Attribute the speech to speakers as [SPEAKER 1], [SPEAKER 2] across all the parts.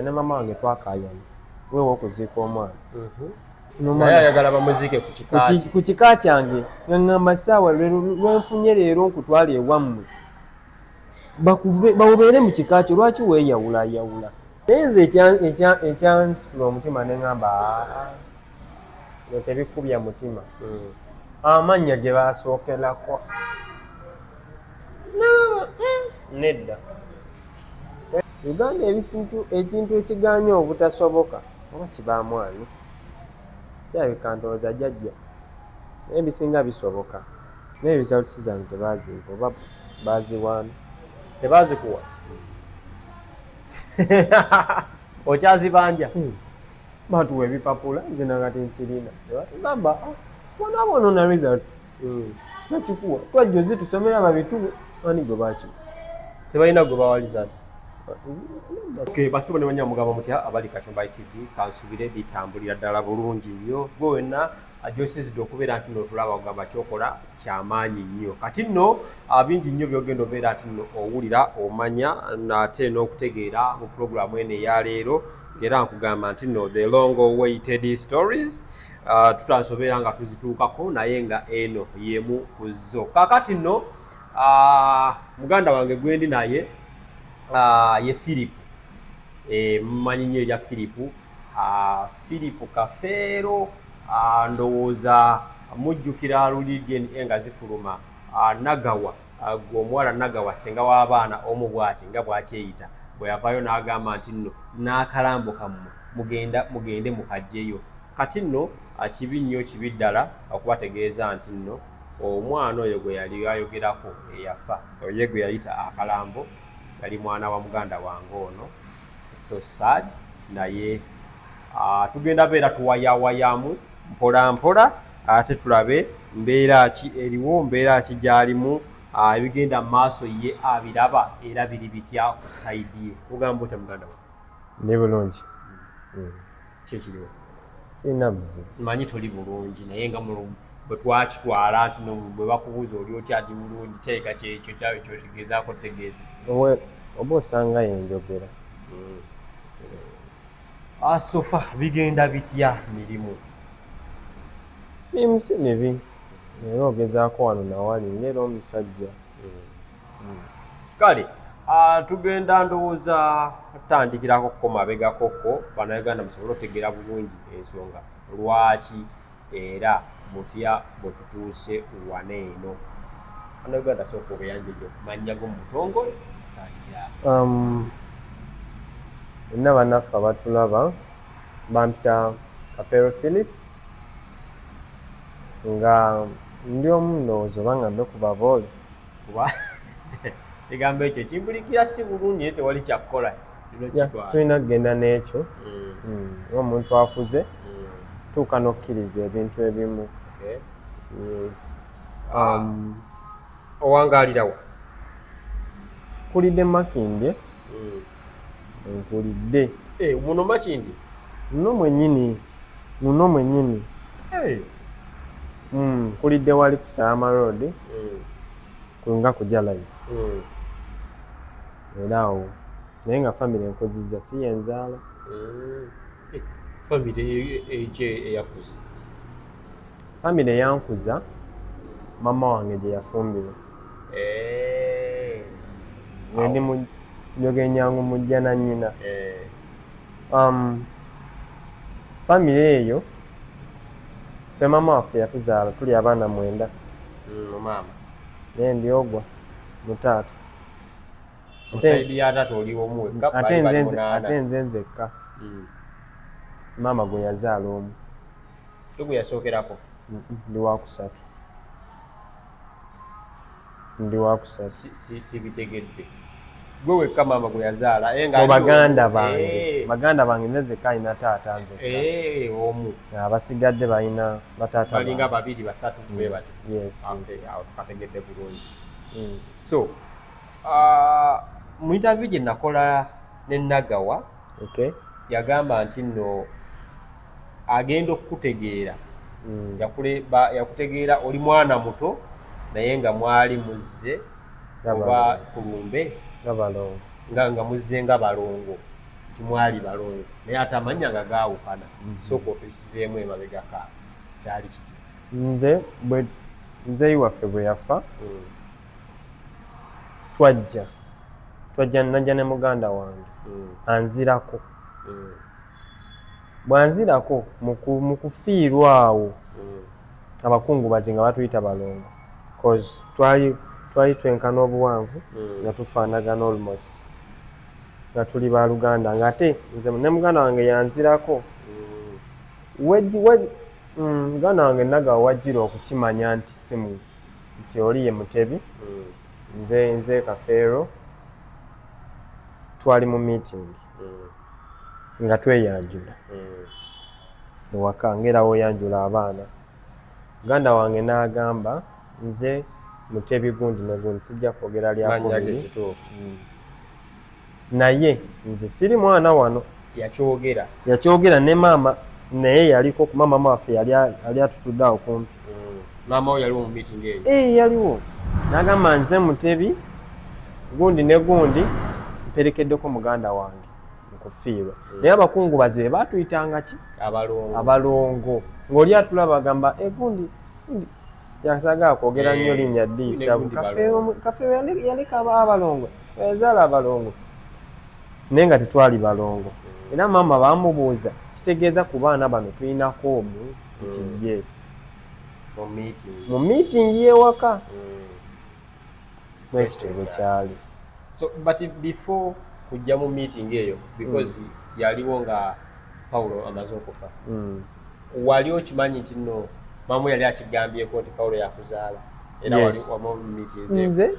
[SPEAKER 1] Ne mama wange twakayana wewe okuziika omwana
[SPEAKER 2] naye ayagala bamuziike
[SPEAKER 1] ku kika kyange ngamba ssaawa lwenfunye leero nkutwala ewammwe bawubeere mu kika kyo lwaki weeyawulayawula naye nze ekyansitula omutima ne ŋŋamba no tebikubya mutima amannya gye baasookerako nedda Uganda ekintu ekiganya obutasoboka oba kibaamu ani kyabika ndowooza jjajja naye ebisinga bisoboka naye results zange tebazimpa oba baziwaana
[SPEAKER 2] tebazikuwa okyazibanja
[SPEAKER 1] batuwa ebipapula nze nagati nkirina nebatugamba bonabono na results nakikuwa twajja ozitusomera babituwe ani gwe bakiwa
[SPEAKER 2] tebalina gwe bawa results. Basibo ne banyamugamba mutya abali Kachumba TV kansubire bitambulira ddala bulungi nnyo gwe wenna ajosizidde okubeera nti nno tulaba ogamba kyokola kyamaanyi nnyo kati nno bingi nnyo byogenda obeera nti nno owulira omanya nate n'okutegeera mu pulogulaamu eno eya leero era nkugamba nti nno the long awaited stories tutansobeera nga tuzituukako naye nga eno yemu ku zo kakati nno muganda wange gwendi naye ye Philip mmanyi nnyo erya Philip Kafeero ndowooza mujjukira lulidye nga zifuluma Nagawa omuwala Nagawa senga w'abaana omu bw'ati nga bw'akyeyita bwe yavaayo n'agamba nti nno n'akalambo kammwe mugende mukajjeyo kati nno kibi nnyo kibi ddala okubategeeza nti nno omwana oyo gwe yali ayogerako eyafa oye gwe yayita akalambo yali mwana wa muganda wange ono so sad naye tugenda beera tuwayawayamu mpola mpola ate tulabe mbeera ki eriwo mbeera ki gyalimu ebigenda mu maaso ye abiraba era biri bitya ku sayidi ye kugamba otya muganda wange
[SPEAKER 1] ne bulungi
[SPEAKER 2] kyekiriwo
[SPEAKER 1] sirina buzibu
[SPEAKER 2] manyi toli bulungi naye nga bwe twakitwala nti bwe bakubuuza oli otya ndi bulungi kyayika kyekyo kyawe kyotegeezaako tegeeza
[SPEAKER 1] oba osanga yenjogera
[SPEAKER 2] sofa bigenda bitya mirimu
[SPEAKER 1] mirimu si mibi naye ogezaako wano nawali ngera omusajja
[SPEAKER 2] kale tugenda ndowooza tutandikirako ko mabegakoko bannayuganda musobole otegeera bulungi ensonga lwaki era mutya bwe tutuuse wane eno bannayuganda sooka obeyanjeje okumanya go mu butongole
[SPEAKER 1] Inna bannaffe abatulaba bampita Kafeero Philip nga ndi omu ndowooza oba nga ndekuba boole
[SPEAKER 2] kuba kigambo ekyo kimbulikira si bulungi naye tewali kyakukola
[SPEAKER 1] tulina kugenda n'ekyo omuntu akuze tuuka n'okkiriza ebintu ebimu
[SPEAKER 2] owangaalirawa
[SPEAKER 1] nkulidde Makindye nkulidde
[SPEAKER 2] muno Makindye
[SPEAKER 1] muno mwennyini nkulidde wali ku Salama Road nga kujja live era awo naye nga famire enkozizza si yenzaala
[SPEAKER 2] famire eyakuza
[SPEAKER 1] famire eyankuza mama wange gye yafumbirwa ndi mu Njogenyangu mujja na nnyina famire eyo ffe mama waffe yatuzaala tuli abaana 9
[SPEAKER 2] mama
[SPEAKER 1] naye ndi ogwa mutaata
[SPEAKER 2] osaidi ya taata oli omu wekka
[SPEAKER 1] ate nze nzekka maama gwe yazaala omu
[SPEAKER 2] tegwe yasookerako
[SPEAKER 1] ndi wakusatu
[SPEAKER 2] sibitegedde gwe wekka maama gwe yazaala
[SPEAKER 1] baganda bange nze zekka alina taata nzekka
[SPEAKER 2] omu
[SPEAKER 1] abasigadde balina bataata
[SPEAKER 2] balinga 2 3 bebati tukategedde bulungi so mu interview gye nakola ne Nagawa yagamba nti nno agenda okukutegeera yakutegeera oli mwana muto naye nga mwali muzze oba kulumbe nga muzze nga balongo nti mwali balongo naye ate amannya nga gaawukana sooka otuyisizeemu emabega kaabo kyali kiti
[SPEAKER 1] nze iwaffe bwe yafa najja ne muganda wange anzirako bwanzirako mu kufiirwa awo abakungubazi nga batuyita balongo cause twali twenkana obuwanvu nga tufaanagana almost nga tuli baluganda ng'ate nze ne muganda wange yanzirako muganda wange Nagawa wajjira okukimanya nti nti oli ye Mutebi nze Kafeero twali mu meeting nga tweyanjula ewaka ng'era woyanjula abaana muganda wange n'agamba nze Mutebi gundi ne gundi sijja kwogera lyakubiri naye nze siri mwana wano yakyogera ne maama naye yaliko ku maama waffe yali atutudde awo kumpi
[SPEAKER 2] maama we yaliwo mu meeting eyo
[SPEAKER 1] yaliwo n'agamba nze Mutebi gundi ne gundi mperekeddeko muganda wange mukufiirwa naye abakungubazi be batuyitanga ki abalongo ng'oli atulaba agamba gundi yasagala kwogera nnyo linnya ddiisa Kafeero yaleka abalongo yazaala abalongo naye nga tetwali balongo era maama bamubuuza kitegeeza ku baana bano tulinako omu nti yes mu meeting y'ewaka mwekitebe kyali
[SPEAKER 2] but before kujja mu meeting eyo because yaliwo nga Paulo amaze okufa wali okimanyi nti nno maama yali akigambyeko nti Paulo yakuzaala era wali wamu mu meetings
[SPEAKER 1] nze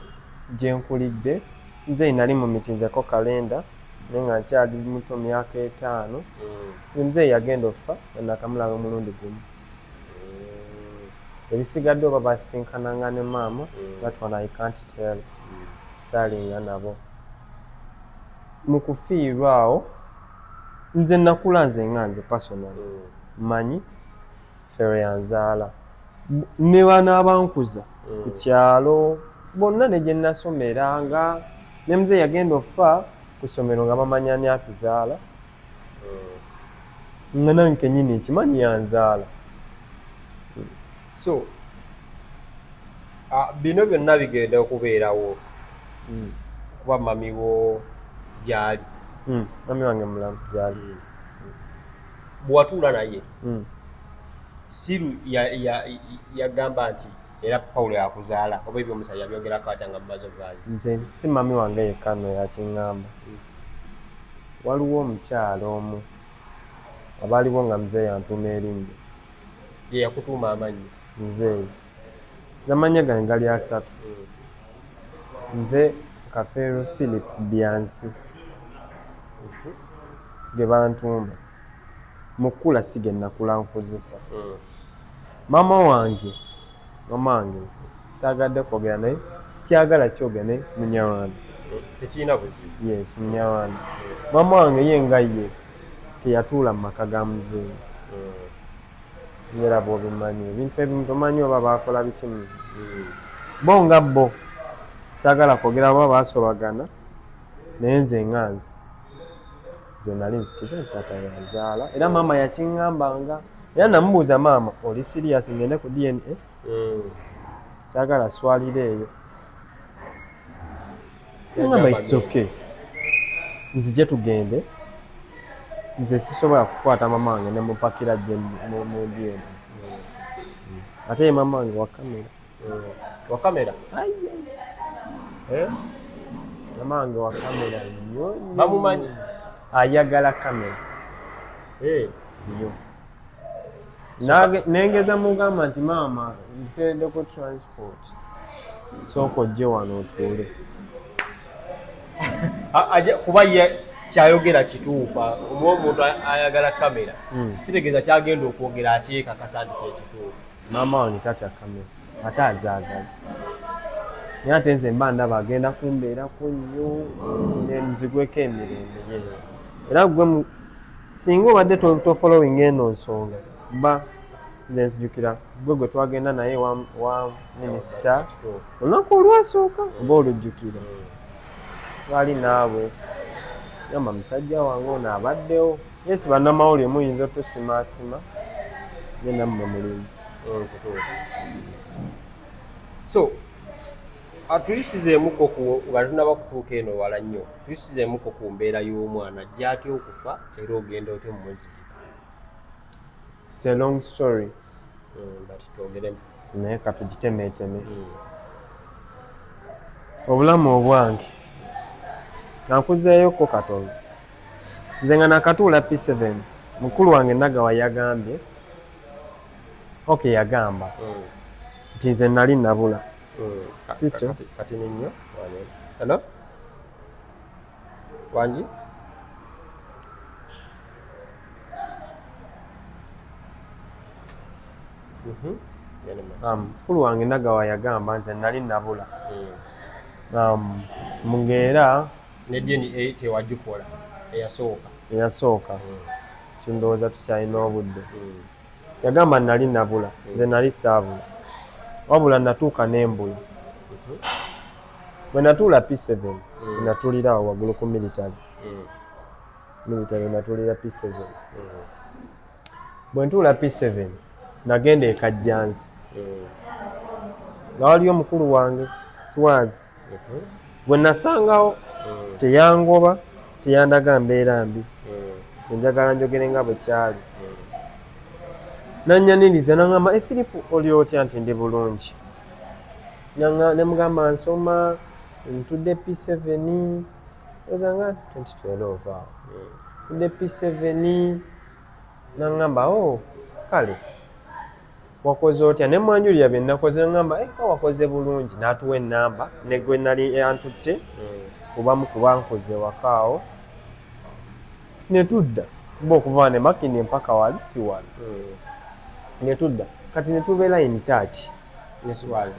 [SPEAKER 1] gye nkulidde nze nali mu meetingseko kalenda naye nga nkyali muto myaka 5 nze yagenda okufa nakamulaba omulundi gumu ebisigadde oba basinkananga ne maama that one I can't tell saalinga nabo mu kufiirwa awo nze nakula nze nga nze personal manyi Fero yanzaala ne baana abankuza ku kyalo bonna ne gye nasomeranga ne muze yagenda okufa ku ssomero nga bamanya ani atuzaala nga nange kennyini nkimanyi yanzaala
[SPEAKER 2] so bino byonna bigenda okubeerawo kuba mami wo gyali
[SPEAKER 1] mami wange mulamu gyali
[SPEAKER 2] bw'watuula naye siru yagamba nti era Paulo yakuzaala oba ebyo omusajja byogerako atya nga mumaze okuvayo
[SPEAKER 1] nze si mami wange yekka nno yakiŋŋamba waliwo omukyalo omu abaaliwo nga muzeeyi yantuuma erinnya
[SPEAKER 2] ye yakutuuma amannya
[SPEAKER 1] muzeeyi amanya gange gali 3 nze Kafeero Philip Byansi ge bantuuma mukula si ge nakula nkozesa maama wange saagadde kwogera naye sikyagala kyogera naye Munyarwanda
[SPEAKER 2] tekirina buzibu
[SPEAKER 1] yes Munyarwanda maama wange ye nga ye teyatuula mu maka ga muzeeyi era bw'obimanyi ebintu ebimu tomanyi oba baakola biki bo nga bo saagala kwogera oba baasobagana naye nze nga nze nali nzikiza nti taata yanzaala era maama yakiŋŋambanga era namubuuza maama oli serious ngende ku DNA saagala swalira eyo ngamba it's okay nzije tugende nze sisobola kukwata maama wange ne mupakira gye mu DNA ate ye maama wange
[SPEAKER 2] wa kamera
[SPEAKER 1] maama wange wa kamera nnyo
[SPEAKER 2] bamumanyi
[SPEAKER 1] ayagala kamera nnyo nengeza mugamba nti maama nteereddeko transport sooka ojje wano otuule
[SPEAKER 2] kuba ye kyayogera kituufu oba omuntu ayagala kamera kitegeeza kyagenda okwogera akyekakasa nti kyekituufu
[SPEAKER 1] maama wange tatya kamera ate azaagala naye ate nze mba ndaba agenda kumbeerako nnyo nenzigweko emirembe yes era gwe singa obadde tofollowing eno nsonga ba nze nzijukira gwe twagenda naye wa minisita olunaku olwasooka oba olujjukira twali naabwe Ngamba musajja wange ono abaddewo. Yes, bannamawulire muyinza otusimaasima ye nammwe mulimu.
[SPEAKER 2] Kituufu. So tuyisizeemuko nga tunaba kutuuka eno wala nnyo, tuyisizeemuko ku mbeera y'omwana gy'atya okufa era ogenda otya mumuziika.
[SPEAKER 1] It's a long story.
[SPEAKER 2] But twogeremu.
[SPEAKER 1] Naye katugitemeeteme. Obulamu obwange nakuzeeyoko katono. Nze nga nakatuula P7 mukulu wange Nagawa yagambye yagamba nti nze nali nabula. Sikyo
[SPEAKER 2] kati nnyo. Hello Wanji?
[SPEAKER 1] Mukulu wange Nagawa yagamba nze nali nabula. Mugeera
[SPEAKER 2] ne DNA tewagikola
[SPEAKER 1] eyasooka kindowooza tukyalina obudde. Yagamba nali nabula, nze nali saabula wabula natuuka n'embula. Bwe natuula P7 natulira awo waggulu ku military natulira P7. Bwe ntuula P7 nagenda e Kajjansi nga waliyo mukulu wange Swazi. Bwe nasangawo teyangoba teyandaga mbeera mbi njagala njogere nga bwe kyali. Nannyaniriza n'aŋŋamba Filipu oli otya nti ndi bulungi. Ne mugamba nsoma ntudde P7 ozanga 2012 awo ntudde P7 n'aŋŋamba kale wakoze otya ne mwanjulira bye nakoze n'aŋŋamba ka wakoze bulungi n'atuwa ennamba ne gwe nali yantutte kubamu kuba nkoze wakaawo ne tudda bo okuva ne Makindye mpaka wali si wali ne tudda kati ne tubeera in touch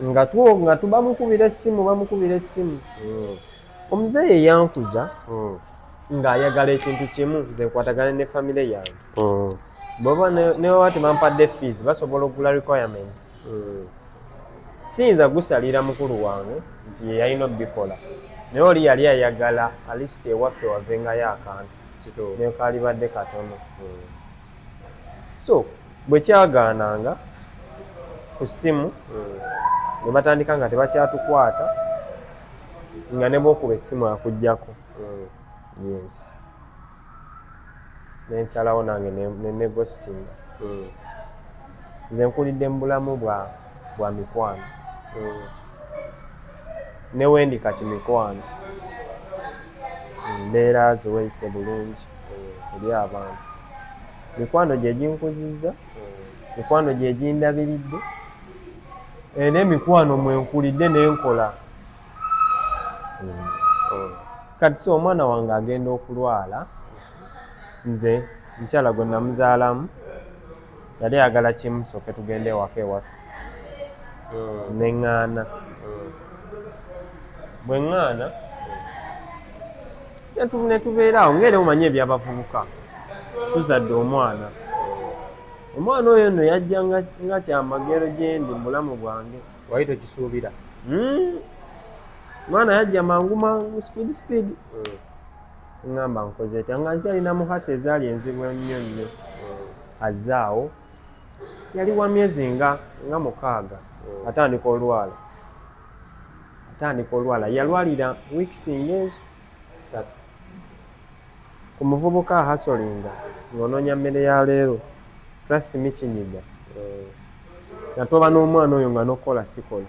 [SPEAKER 1] nga bamukubira essimu. Omuzeeyi yankuza ng'ayagala ekintu kimu nze nkwatagana ne famire yange. Bw'oba ne baba tebampadde fees basobola okugula requirements. Siyinza gusalira mukulu wange nti ye yalina obikola naye oli yali ayagala alisiti ewaffe wavengayo akantu naye kaalibadde katono. So bwe kyagaananga ku ssimu ne batandika nga tebakyatukwata nga ne bw'okuba essimu akuggyako. Yes. Nensalawo nange ne negositinga. Nze nkulidde mu bulamu bwa mikwano. Ne wendi kati mikwano. Mbeera ziweese bulungi eri abantu. Mikwano gye ginkuzizza, mikwano gye gindabiridde, n'emikwano mwe nkulidde n'enkola. Kati si omwana wange agenda okulwala, nze mukyala gwe namuzaalamu yali ayagala kimu soke tugende ewaka ewaffe. Neŋŋaana. Bwe ŋŋaana ne tubeera awo ng'era omanyi eby'abavubuka. Tuzadde omwana oyo nno yajja nga kyamagero gye ndi mu bulamu bwange.
[SPEAKER 2] Wali tokisuubira?
[SPEAKER 1] Mwana yajja mangu speed. Ngamba nkoze etya nga nkyalina muhasa ezaali enzibu ennyo. Azaawo yali wa myezi nga 6 atandika olwala. Yalwalira weeks ng'ezo 3 ku muvubuka ahasolinga ng'onoonya mmere ya leero. Trust me kinyiga. Natoba n'omwana oyo nga nokola sikola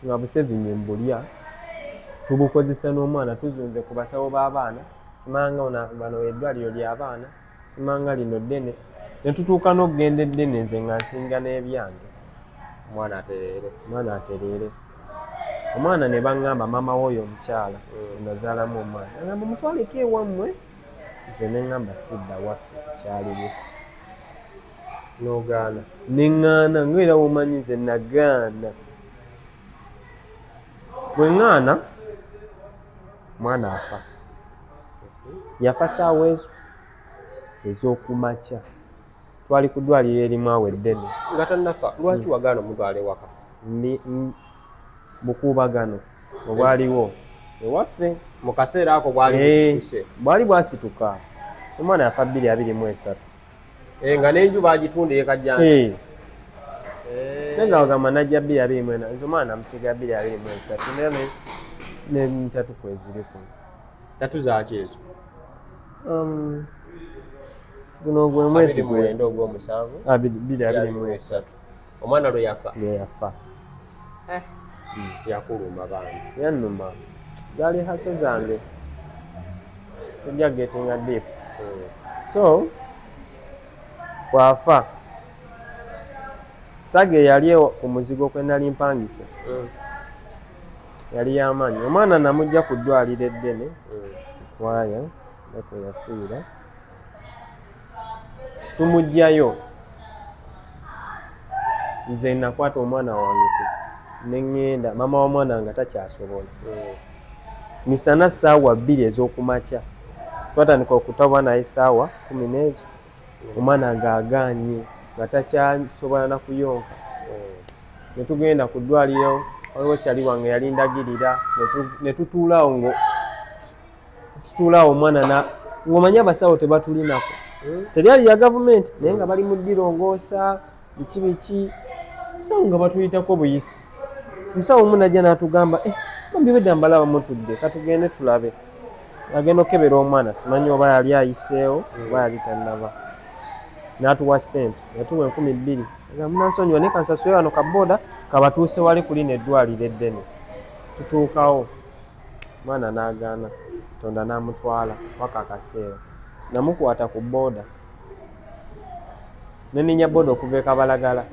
[SPEAKER 1] nga busevinye mbulya tubukozesa n'omwana tuzunze ku basawo b'abaana simanga bano eddwaliro ly'abaana simanga lino ddene ne tutuuka n'okugenda eddene nze nga nsinga n'ebyange.
[SPEAKER 2] Omwana atereere.
[SPEAKER 1] Omwana ne baŋŋamba maama w'oyo omukyala nazaalamu omwana ngamba mutwaleko ewammwe. Nze ne ŋŋamba sidda waffe kyaliwo. N'ogaana. Neŋŋaana ng'era womanyi nze nagaana. Bwe ŋŋaana mwana afa. Yafa ssaawa ezo ez'okumakya. Twali ku ddwaliro erimu awo eddene.
[SPEAKER 2] Nga tannafa lwaki wagaana omutwala ewaka?
[SPEAKER 1] Bukuubagano obwaliwo ewaffe
[SPEAKER 2] mu kaseera ako bwali busituse
[SPEAKER 1] bwali bwasituka omwana yafa 2023
[SPEAKER 2] nga n'enju bagitunda ekajjansi
[SPEAKER 1] nenga wagamba najja 2024 nze omwana namusiga 2023 nera ne 3 kweziriku
[SPEAKER 2] tatu zaki ezo
[SPEAKER 1] guno gwe mwezi
[SPEAKER 2] gwenda ogw'omusanvu
[SPEAKER 1] 2023
[SPEAKER 2] omwana lwe yafa yakuluma bantu
[SPEAKER 1] yannuma gali haso zange sijja getting a deep so bwafa sage yali omuzigo kwe nali mpangisa yali y'amaanyi omwana namujja ku ddwaliro eddene kwaya nako yafiira tumujjayo nze nakwata omwana wange neŋŋenda mama w'omwana nga takyasobola misana ssaawa 2 ez'okumakya twatandika okutabwa naye ssaawa 10 n'ezo omwana ng'agaanye nga takyasobola na kuyonka ne tugenda ku ddwaliro waliwo kyali wange yali ndagirira ne tutuulaawo omwana ng'omanye abasawo tebatulinako teryali ya gavumenti naye nga bali mu ddirongoosa biki musawo nga batuyitako buyisi musawo omu najja n'atugamba bambibedde mbalaba mutudde katugende tulabe agenda okebera omwana simanyi oba yali ayiseewo oba yali tannaba n'atuwa ssente yatuwa 20,000 nga munansonyiwa ne kansasule wano kabooda kabatuuse wali kuli n'eddwaliro eddene tutuukawo mwana n'agaana tonda n'amutwala waka akaseera namukwata ku booda neninya booda okuva e Kabalagala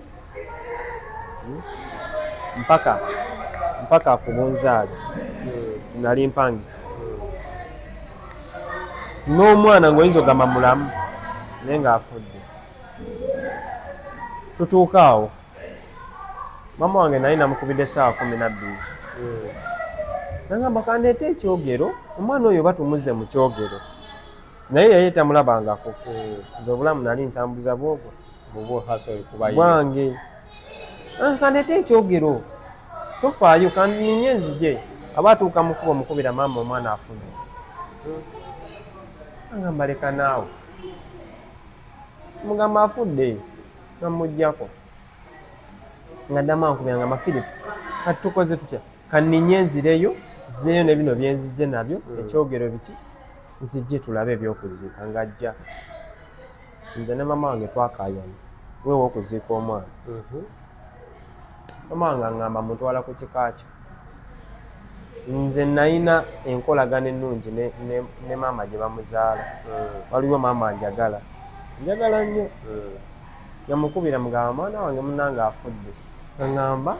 [SPEAKER 1] mpaka ku Bunzaali nali mpangisa n'omwana ng'oyinza ogamba mulamu naye ng'afudde tutuuka awo mama wange nali namukubidde essaawa 12 nagamba kandeete ekyogero omwana oyo batumuze mu kyogero naye yali tamulabangako nze obulamu nali ntambuza bwobwo bwange kandeete ekyogero tofaayo kanninye nzije aba atuuka mukuba omukubira maama omwana afudde agamba leka naawe mugamba afudde namujjako nga ddamu ankubira ngamba Philip kati tukoze tutya kanninye nzireyo zeeyo ne bino byenzije nabyo ekyogero biki nzijje tulabe ebyokuziika ng'ajja nze ne mama wange twakaayana weewa okuziika omwana mama wange aŋŋamba mutwala ku kika kyo nze nalina enkolagana ennungi ne maama gye bamuzaala waliwo maama njagala nnyo yamukubira mugamba mwana wange munnange afudde ngamba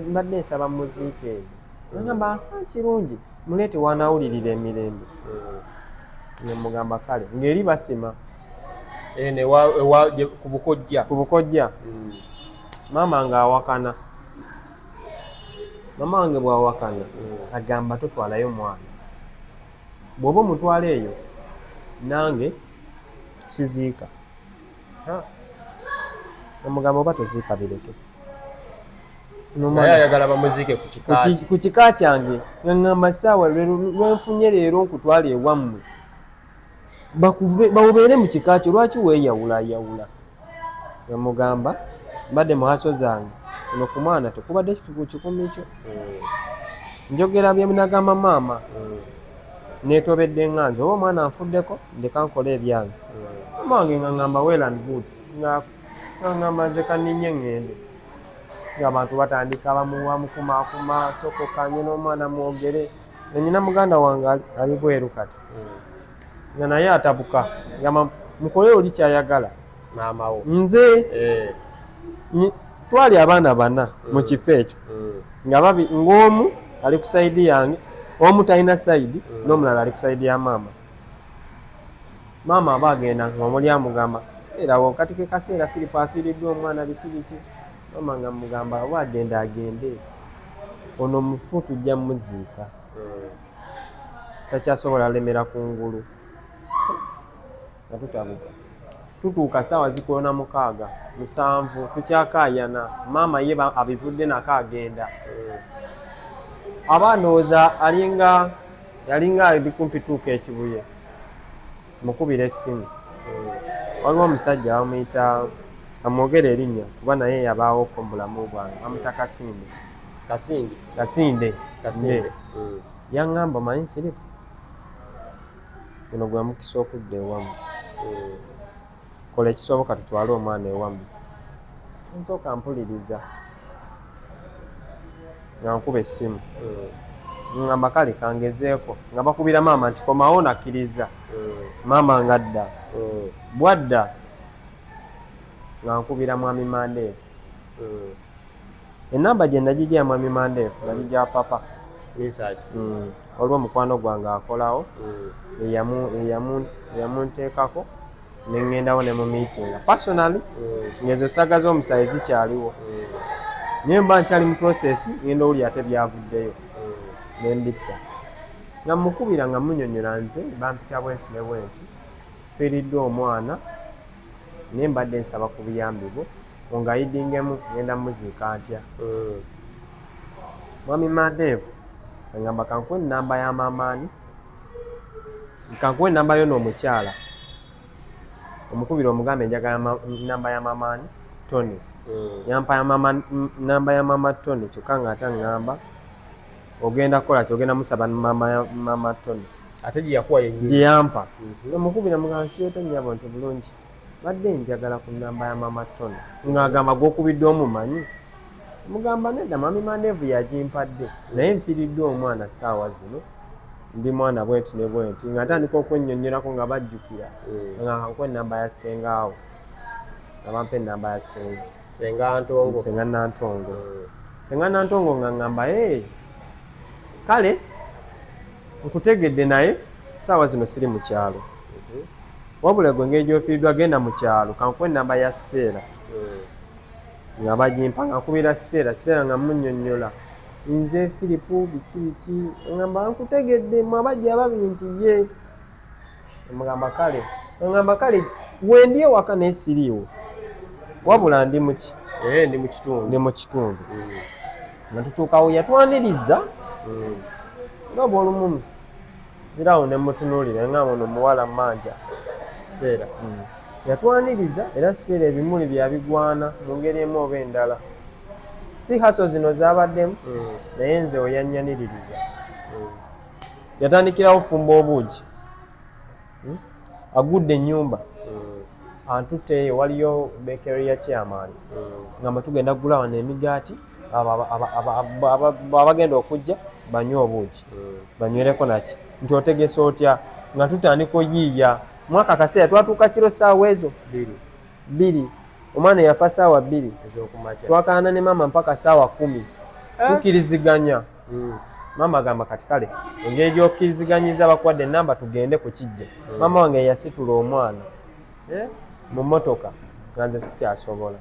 [SPEAKER 1] mbadde nsaba muziika eyo ngamba kirungi muleete wanawulirira emirembe nemugamba kale ng'eri basima ku bukojja maama ng'awakana mama wange bw'awakana agamba totwalayo mwana bw'oba omutwala eyo nange siziika omugamba oba toziika bireke
[SPEAKER 2] naye ayagala bamuziike
[SPEAKER 1] ku kika kyange ngamba ssaawa lwenfunye leero nkutwala ewammwe bawubeere mu kika kyo lwaki weeyawulayawula emugamba mbadde mu haso zange ono ku mwana tekubadde ku kikumi kyo njogera byenagamba maama netobedde nganze oba omwana anfuddeko ndeka nkola ebyange mama wange nga ngamba well and good nga ngamba nze kanninye ŋŋende ng'abantu batandika bamukumaakuma sokokanye n'omwana mwogere nenyina muganda wange ali bweru kati nga naye atabuka ngamba mukole oli kyayagala
[SPEAKER 2] maamawo
[SPEAKER 1] nze twali abaana 4 mu kifo ekyo ng'omu ali ku sayidi yange omu talina sayidi n'omulala ali ku sayidi ya maama aba agenda ng'omuli amugamba erawo kati ke kaseera Philip afiiriddwa omwana biki mama nga mugamba oba agenda agende ono mufu tujja muziika takyasobola lemera ku ngulu nga tutabuka tutuuka ssaawa zikoona 6 7 tukyakaayana maama ye abivudde nako agenda abandowooza yalinga ali kumpi tuuka ekibuye mukubira essimu. Waliwo omusajja bamuyita amwogera erinnya kuba naye yabaawoko mu bulamu bwange bamuta Kasinde. Yaŋŋamba manyi Philip guno gwe mukisa okudda ewamu. Kola ekisoboka tutwale omwana ewamu. Nsooka mpuliriza nga nkuba essimu ngamba kale kangezeeko nga bakubira maama nti komawo nakkiriza. Maama ngadda bwadda nga nkubira mwami Mandeefu. Enamba gye nagijja mwami Mandeefu nagijja papa. Waliwo mukwano gwange akolawo eyamunteekako ne ŋŋendawo ne mu meetinga personally ng'ezo saga z'omusayi zikyaliwo naye mba nkyali mu process ngenda owuli ate byavuddeyo ne mbitta nga mukubira nga munnyonnyola nze bampita bwenti ne bwenti fiiriddwa omwana naye mbadde nsaba ku buyambi bwo ongayidingemu ngenda muziika ntya. Mwami Mandeefu ngamba kankuwe ennamba ya maamaani kankuwe ennamba yo n'omukyala omukubira omugambe njagala nnamba ya maamaani Tony. Yampa nnamba ya maama Tony kyokka nga ate ngamba ogenda kukola kyogenda musaba maama Tony
[SPEAKER 2] ate gye yakuwa yennyini
[SPEAKER 1] gye yampa. Omukubira mugamba nsibeeto nnyabo nti bulungi badde njagala ku nnamba ya maama Tony ng'agamba gw'okubiddwa omumanyi. Mugamba nedda mwami Mandeefu yagimpadde naye nfiiriddwa omwana ssaawa zino ndi mwana bwenti ne bwenti nga ntandika okwennyonnyolako nga bajjukira nga kankuwe ennamba ya ssengaawo nga bampa ennamba ya Senga Nantongo. Senga Nantongo nga ŋŋamba kale nkutegedde naye ssaawa zino siri mu kyalo wabula gwe ngeri gy'ofiiriddwa genda mu kyalo kankuwe ennamba ya Siteera nga bagimpa nga nkubira Siteera nga munnyonnyola nze Filipu biki ngamba nkutegedde mwabajja ababiri nti ye mugamba kale wendi ewaka naye siriiwo wabula ndi muki ndi mu kitundu nga tutuukawo yatwaniriza noba olumu irawo ne mutunuulira nga ono muwala manja Siteera yatwaniriza era Siteera ebimuli byabigwana mu ngeri emu oba endala si haso zino zabaddemu naye nze oyanyaniririza yatandikirawo fumba obuugi agudde ennyumba antutteeyo waliyo bakery ya chairman ngamba tugenda kugula wano emigaati abagenda okujja banywe obuugi banywereko naki nti otegese otya nga tutandika oyiiya mwaka kaseera twatuuka kiro ssaawa ezo 2 omwana yafa ssaawa 2 twakaana ne maama mpaka ssaawa 10 tukiriziganya. Maama agamba kati kale engeri gy'okkiriziganyiza bakwadde ennamba tugende ku kijja. Maama wange yasitula omwana mu mmotoka nga nze sikyasobola.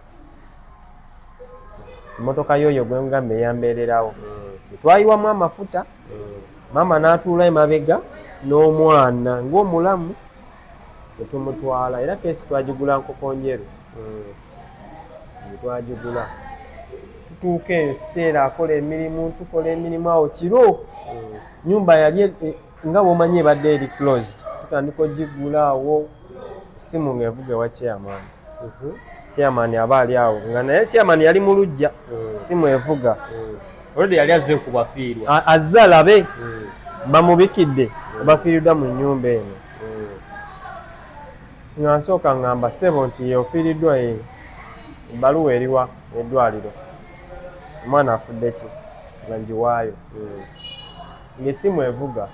[SPEAKER 1] Emmotoka yoyo gwe ngamba eyambeererawo twayiwamu amafuta maama n'atuula emabega n'omwana ng'omulamu netumutwala era kesi twagigula Nkokonjeru twagigula tutuuka eyo Siteera akola emirimu tukola emirimu awo kiro nyumba yali nga bwomanyi ebadde eri closed tutandika ogigula awo simu ng'evuga ewa chairman. Chairman aba ali awo nga naye chairman yali mu luggya simu evuga
[SPEAKER 2] olwedde yali azze kubafiirwa
[SPEAKER 1] azze alabe bamubikidde bafiiriddwa mu nnyumba eno nga nsooka ngamba ssebo nti yeofiiriddwa ebbaluwa eriwa eddwaliro omwana afudde ki nga ngiwaayo ng'essimu evuga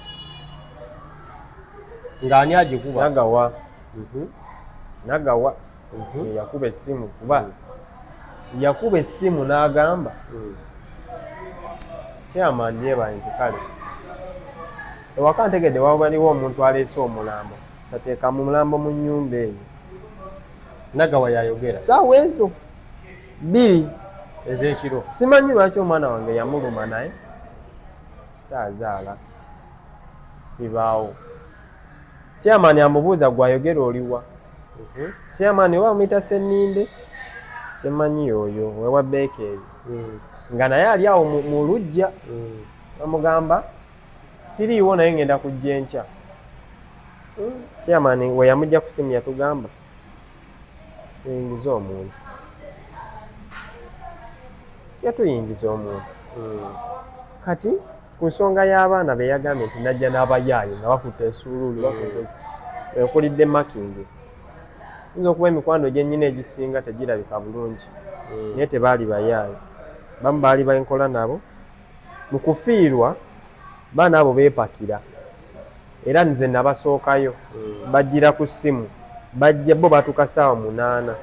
[SPEAKER 2] ng'ani agikuba
[SPEAKER 1] nagawa yakuba essimu kuba yakuba essimu n'agamba chairman yeebaye nti kale ewaka ntegedde waliwo omuntu aleese omulambo tateeka mu mulambo mu nnyumba eyo.
[SPEAKER 2] Nagawa yayogera
[SPEAKER 1] ssaawa ezo 2
[SPEAKER 2] ez'ekiro
[SPEAKER 1] simanyi lwaki omwana wange yamuluma naye kitaazaala bibaawo. Chairman amubuuza gwayogera oliwa chairman oba amuyita Senninde kyemanyi oyo wewa Beekeri nga naye ali awo mu luggya bamugamba siriiwo naye ngenda kujja enkya. Chairman we yamujja ku simu yatugamba tuyingize omuntu, yatuyingiza omuntu. Kati ku nsonga y'abaana be yagambye nti najja n'abayaayi nga bakutte esuuluulu ekulidde makingi. Yinza okuba emikwano gyennyina egisinga tegirabika bulungi naye tebaali bayaayi, bamu baali bankola nabo. Mu kufiirwa baana abo beepakira era nze nabasookayo bajjira ku ssimu bajja bo batuuka ssaawa 8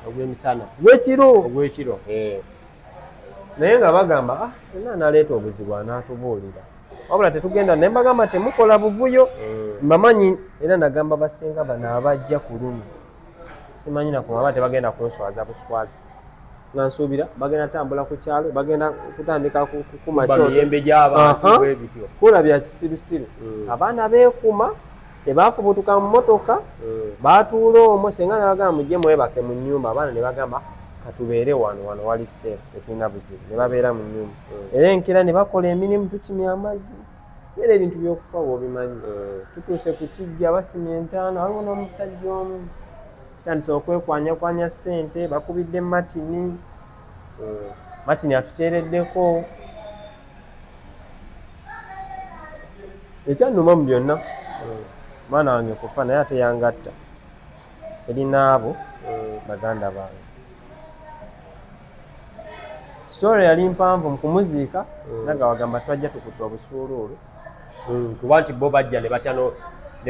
[SPEAKER 2] ogw'emisana
[SPEAKER 1] ogw'ekiro naye nga bagamba enna analeeta obuzibu anaatubuulira, wabula tetugenda naye mbagamba temukola buvuyo mbamanyi. Era nagamba basenga bano abajja ku luno simanyi nakumaba tebagenda kunswaza buswaza nga nsuubira bagenda tambula ku kyalo, bagenda kutandika kukuma
[SPEAKER 2] miyembe gy'abantu bwe bityo.
[SPEAKER 1] Kulabya kisirusiru abaana beekuma tebaafubutuka mu motoka baatuula omwo. Senga nabagamba mujje mwebake mu nnyumba, abaana ne bagamba katubeere wano wali safe tetulina buzibu, ne babeera mu nnyumba. Era enkera ne bakola emirimu, tukimya amazzi, era ebintu by'okufa bw'obimanyi. Tutuuse ku kijja basimya entaana, waliwo n'omusajja omu tandise okwekwanyakwanya ssente, bakubidde matini atuteereddeko. Ekyannuma mu byonna mwana wange kufa naye ate yangatta erinaabo baganda bange. Story yali mpanvu mu kumuziika naga wagamba twajja tukutte obusuuluulu
[SPEAKER 2] kuba nti bo bajja ne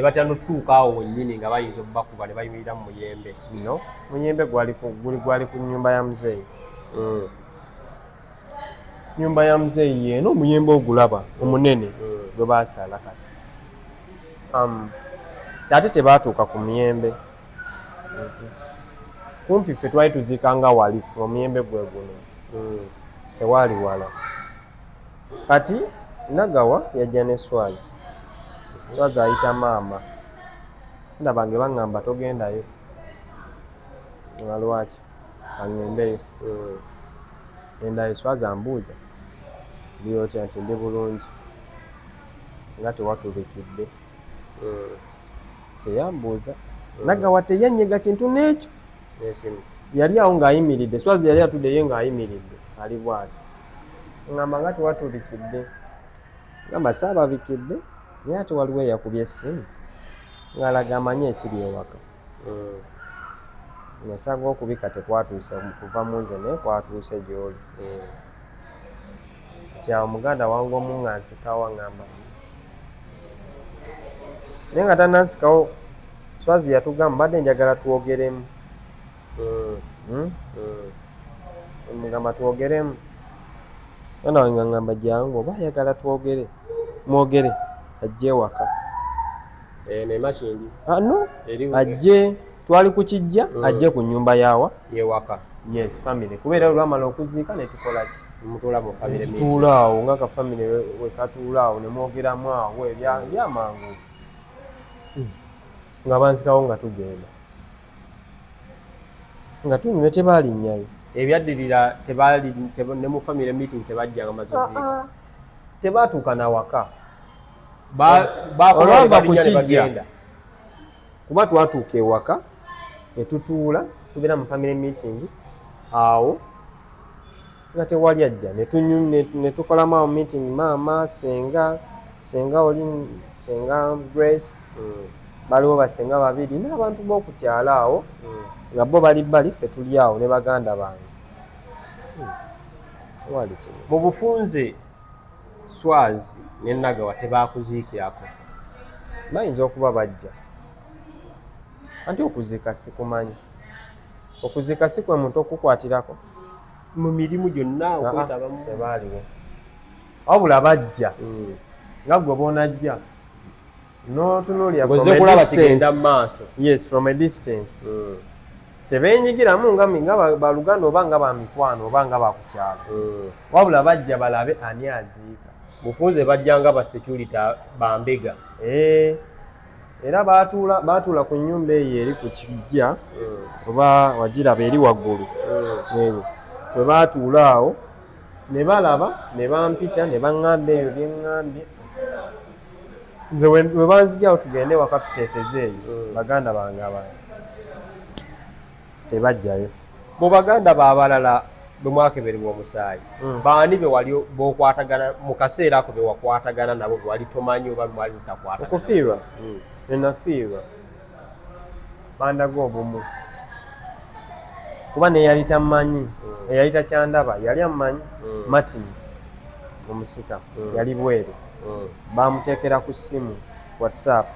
[SPEAKER 2] batya n'otuuka awo wennyini nga bayinza okubakuba ne bayimirira mu muyembe.
[SPEAKER 1] No, muyembe gwali ku nnyumba ya muzeeyi. Nnyumba ya muzeeyi yeeno omuyembe ogulaba omunene gwe baasala kati. Ate tebaatuuka ku muyembe kumpi ffe twali tuziikanga wali omuyembe gwe guno tewaali wala. Kati Nagawa yajja ne Swazi ayita maama ndabange baŋŋamba togendayo nga lwaki aŋŋendeyo endayo. Swazi ambuuza ndi otya nti ndi bulungi nga tewatubikidde. Kyeyambuuza Nagawa teyanyega kintu n'ekyo, yali awo ng'ayimiridde. Swazi yali atuddeyo ng'ayimiridde ali bw'ati ŋŋamba nga tewatubikidde, gamba saababikidde naye ate waliwo eyakubye essimu ng'alaga amanyi ekiri ewaka. Omusango okubika tekwatuuse kuva mu nze naye kwatuuse gy'oli. Nti awo muganda wange omu nga nsikawo aŋŋamba naye nga tannansikawo. Swazi yatugamba badde njagala twogeremu, mugamba twogeremu. Mwana wange aŋŋamba jangu oba ayagala mwogere ajje ewaka.
[SPEAKER 2] Nemakindi
[SPEAKER 1] No, ajje twali ku kijja ajje ku nnyumba yawa
[SPEAKER 2] yewaka.
[SPEAKER 1] Yes, family kubeera olwamala okuziika ne tukola ki
[SPEAKER 2] mutuula mu family meeting.
[SPEAKER 1] Tutuula awo nga ka family we katuula awo ne mwogeramu awo ebyamangu nga bansikawo nga tugenda nga tunyume tebalinnyayo.
[SPEAKER 2] Ebyaddirira ne mu family meeting tebajjanga mazoziika.
[SPEAKER 1] Tebaatuuka nawaka
[SPEAKER 2] olwava
[SPEAKER 1] ku kijja kuba twatuuka ewaka ne tutuula tubeera mu family meeting awo nga tewali ajja ne tukolamu awo meeting maama senga oli senga Grace baliwo basenga babiri n'abantu b'okukyala awo nga bo bali ffe tuli awo ne baganda bange.
[SPEAKER 2] Mu bufunze Swazi ne Nagawa tebaakuziikirako?
[SPEAKER 1] Bayinza okuba bajja anti okuziika sikumanyi. Okuziika si kwe muntu okukwatirako
[SPEAKER 2] mu mirimu gyonna okwetabamu?
[SPEAKER 1] Tebaaliwo wabula bajja nga gwe boonajja n'otunuulira from a distance. Tebeenyigiramu nga baluganda oba nga bamikwano oba nga bakukyalo, wabula bajja balabe ani aziika.
[SPEAKER 2] Bufunze bajjanga ba security bambega.
[SPEAKER 1] Era baatuula ku nnyumba eyo eri ku kijja oba wagiraba eri waggulu eyo. Bwe baatuula awo ne balaba ne bampita ne baŋŋamba ebyo bye ŋŋambye. Nze we banzigyawo tugende waka tuteeseze eyo baganda bange abandi tebajjayo.
[SPEAKER 2] Mu baganda b'abalala bwe mwakeberebwa omusaayi baani be wali b'okwatagana mu kaseera ako be wakwatagana nabo be wali tomanyi oba mwali mutakwatagana?
[SPEAKER 1] Okufiirwa nenafiirwa bandaga obumu kuba neyali tammanyi eyali takyandaba yali ammanyi Martin omusika yali bweru bamuteekera ku ssimu WhatsApp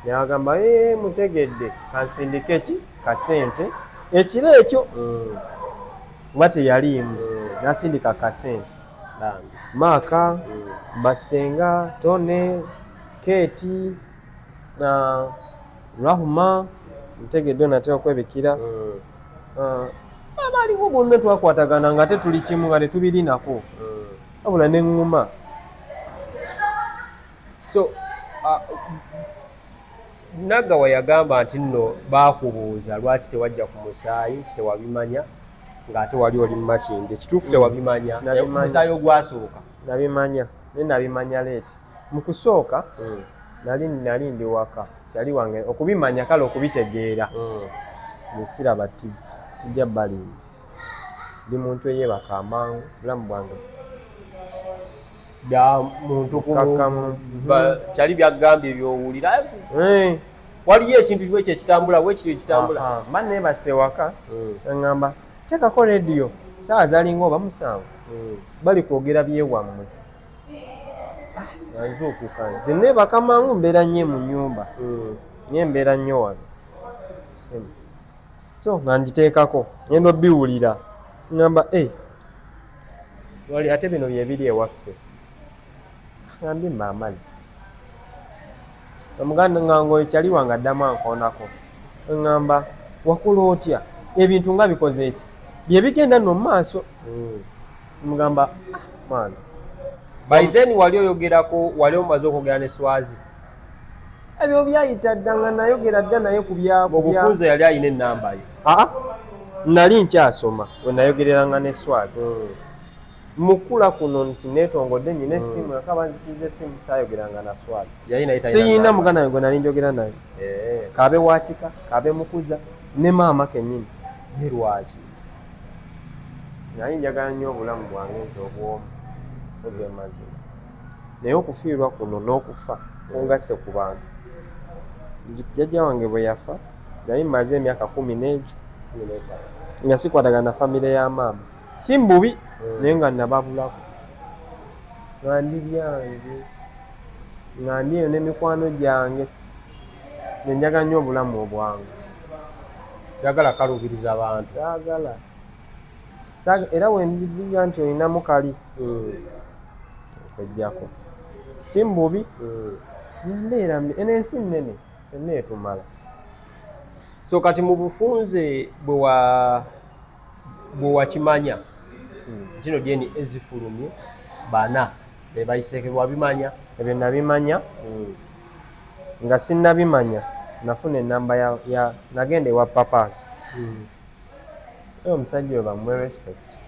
[SPEAKER 1] yagamba mutegedde kansindike ki kasente ekiro ekyo kuba teyaliimu nasindika kasente Maaka Basenga Tone Keeti Rahuma mutegedde natera okwebikira abaliwo bonna twakwatagana nga tetuli kimu nga tetubirinako wabula neŋŋuma.
[SPEAKER 2] So Nagawa yagamba nti nno baakubuuza lwaki tewajja ku musaayi nti tewabimanya ng'ate wali oli mu Makindye. Kituufu tewabimanya? Omusaayi ogwasooka
[SPEAKER 1] nabimanya naye nabimanya leeti. Mu kusooka nali ndi waka kyali wange okubimanya kale okubitegeera nesiraba TV sijja balimbi ndi muntu eyeebaka amangu bulamu bwange
[SPEAKER 2] muntu kakamu kyali byagambye ebyowulira waliyo ekintu bwe kyekitambula bwekityo ekitambula
[SPEAKER 1] mba neebase ewaka eŋŋamba teekako rediyo saawa zalinga oba 7 bali kwogera byewammwe anzuukuka nze neebaka mangu mbeera nnyo mu nnyumba nye mbeera nnyo wano so nga ngiteekako ngenda obiwulira ŋŋamba wali ate bino byebiri ewaffe ngambi mba amazzi omuganda ngango ekyali wange addamu ankoonako eŋŋamba wakola otya ebintu nga bikoze eki bye bigenda nno mu maaso mugamba mwana
[SPEAKER 2] by then wali oyogerako wali omaze okwogera ne Swazi
[SPEAKER 1] ebyo byayita dda nga nayogera dda naye ku byabo
[SPEAKER 2] obufunze yali ayina ennamba yo
[SPEAKER 1] nali nkyasoma we nayogereranga ne Swazi mukula kuno nti neetongodde nnyina essimu yaka banzikiriza essimu saayogeranga na Swazi siyina muganda wange gwe nali njogera naye kaabe wakika kaabe mukuza ne maama kennyini
[SPEAKER 2] ne lwaki
[SPEAKER 1] nali njagala nnyo obulamu bwange nze obwomu obwemazima naye okufiirwa kuno n'okufa kungasse ku bantu jjajja wange bwe yafa nali mmaze emyaka 10 nga sikwatagana na famire ya maama si mbubi naye nga nababulako nga ndi byange nga ndi eyo n'emikwano gyange nenjaga nnyo obulamu obwange
[SPEAKER 2] yagala kalubiriza abantu
[SPEAKER 1] saagala era wendiga nti olinamu kali okwejjako si mbubi nyambeera mbi eno ensi nnene fenna etumala.
[SPEAKER 2] So kati mu bufunze bwe wakimanya tino dyeni ezifulumye bana be bayiseeke wabimanya
[SPEAKER 1] ebyo nabimanya nga sinnabimanya nafuna enamba ya nagenda ewa papas oyo omusajja oyo bamuwe respect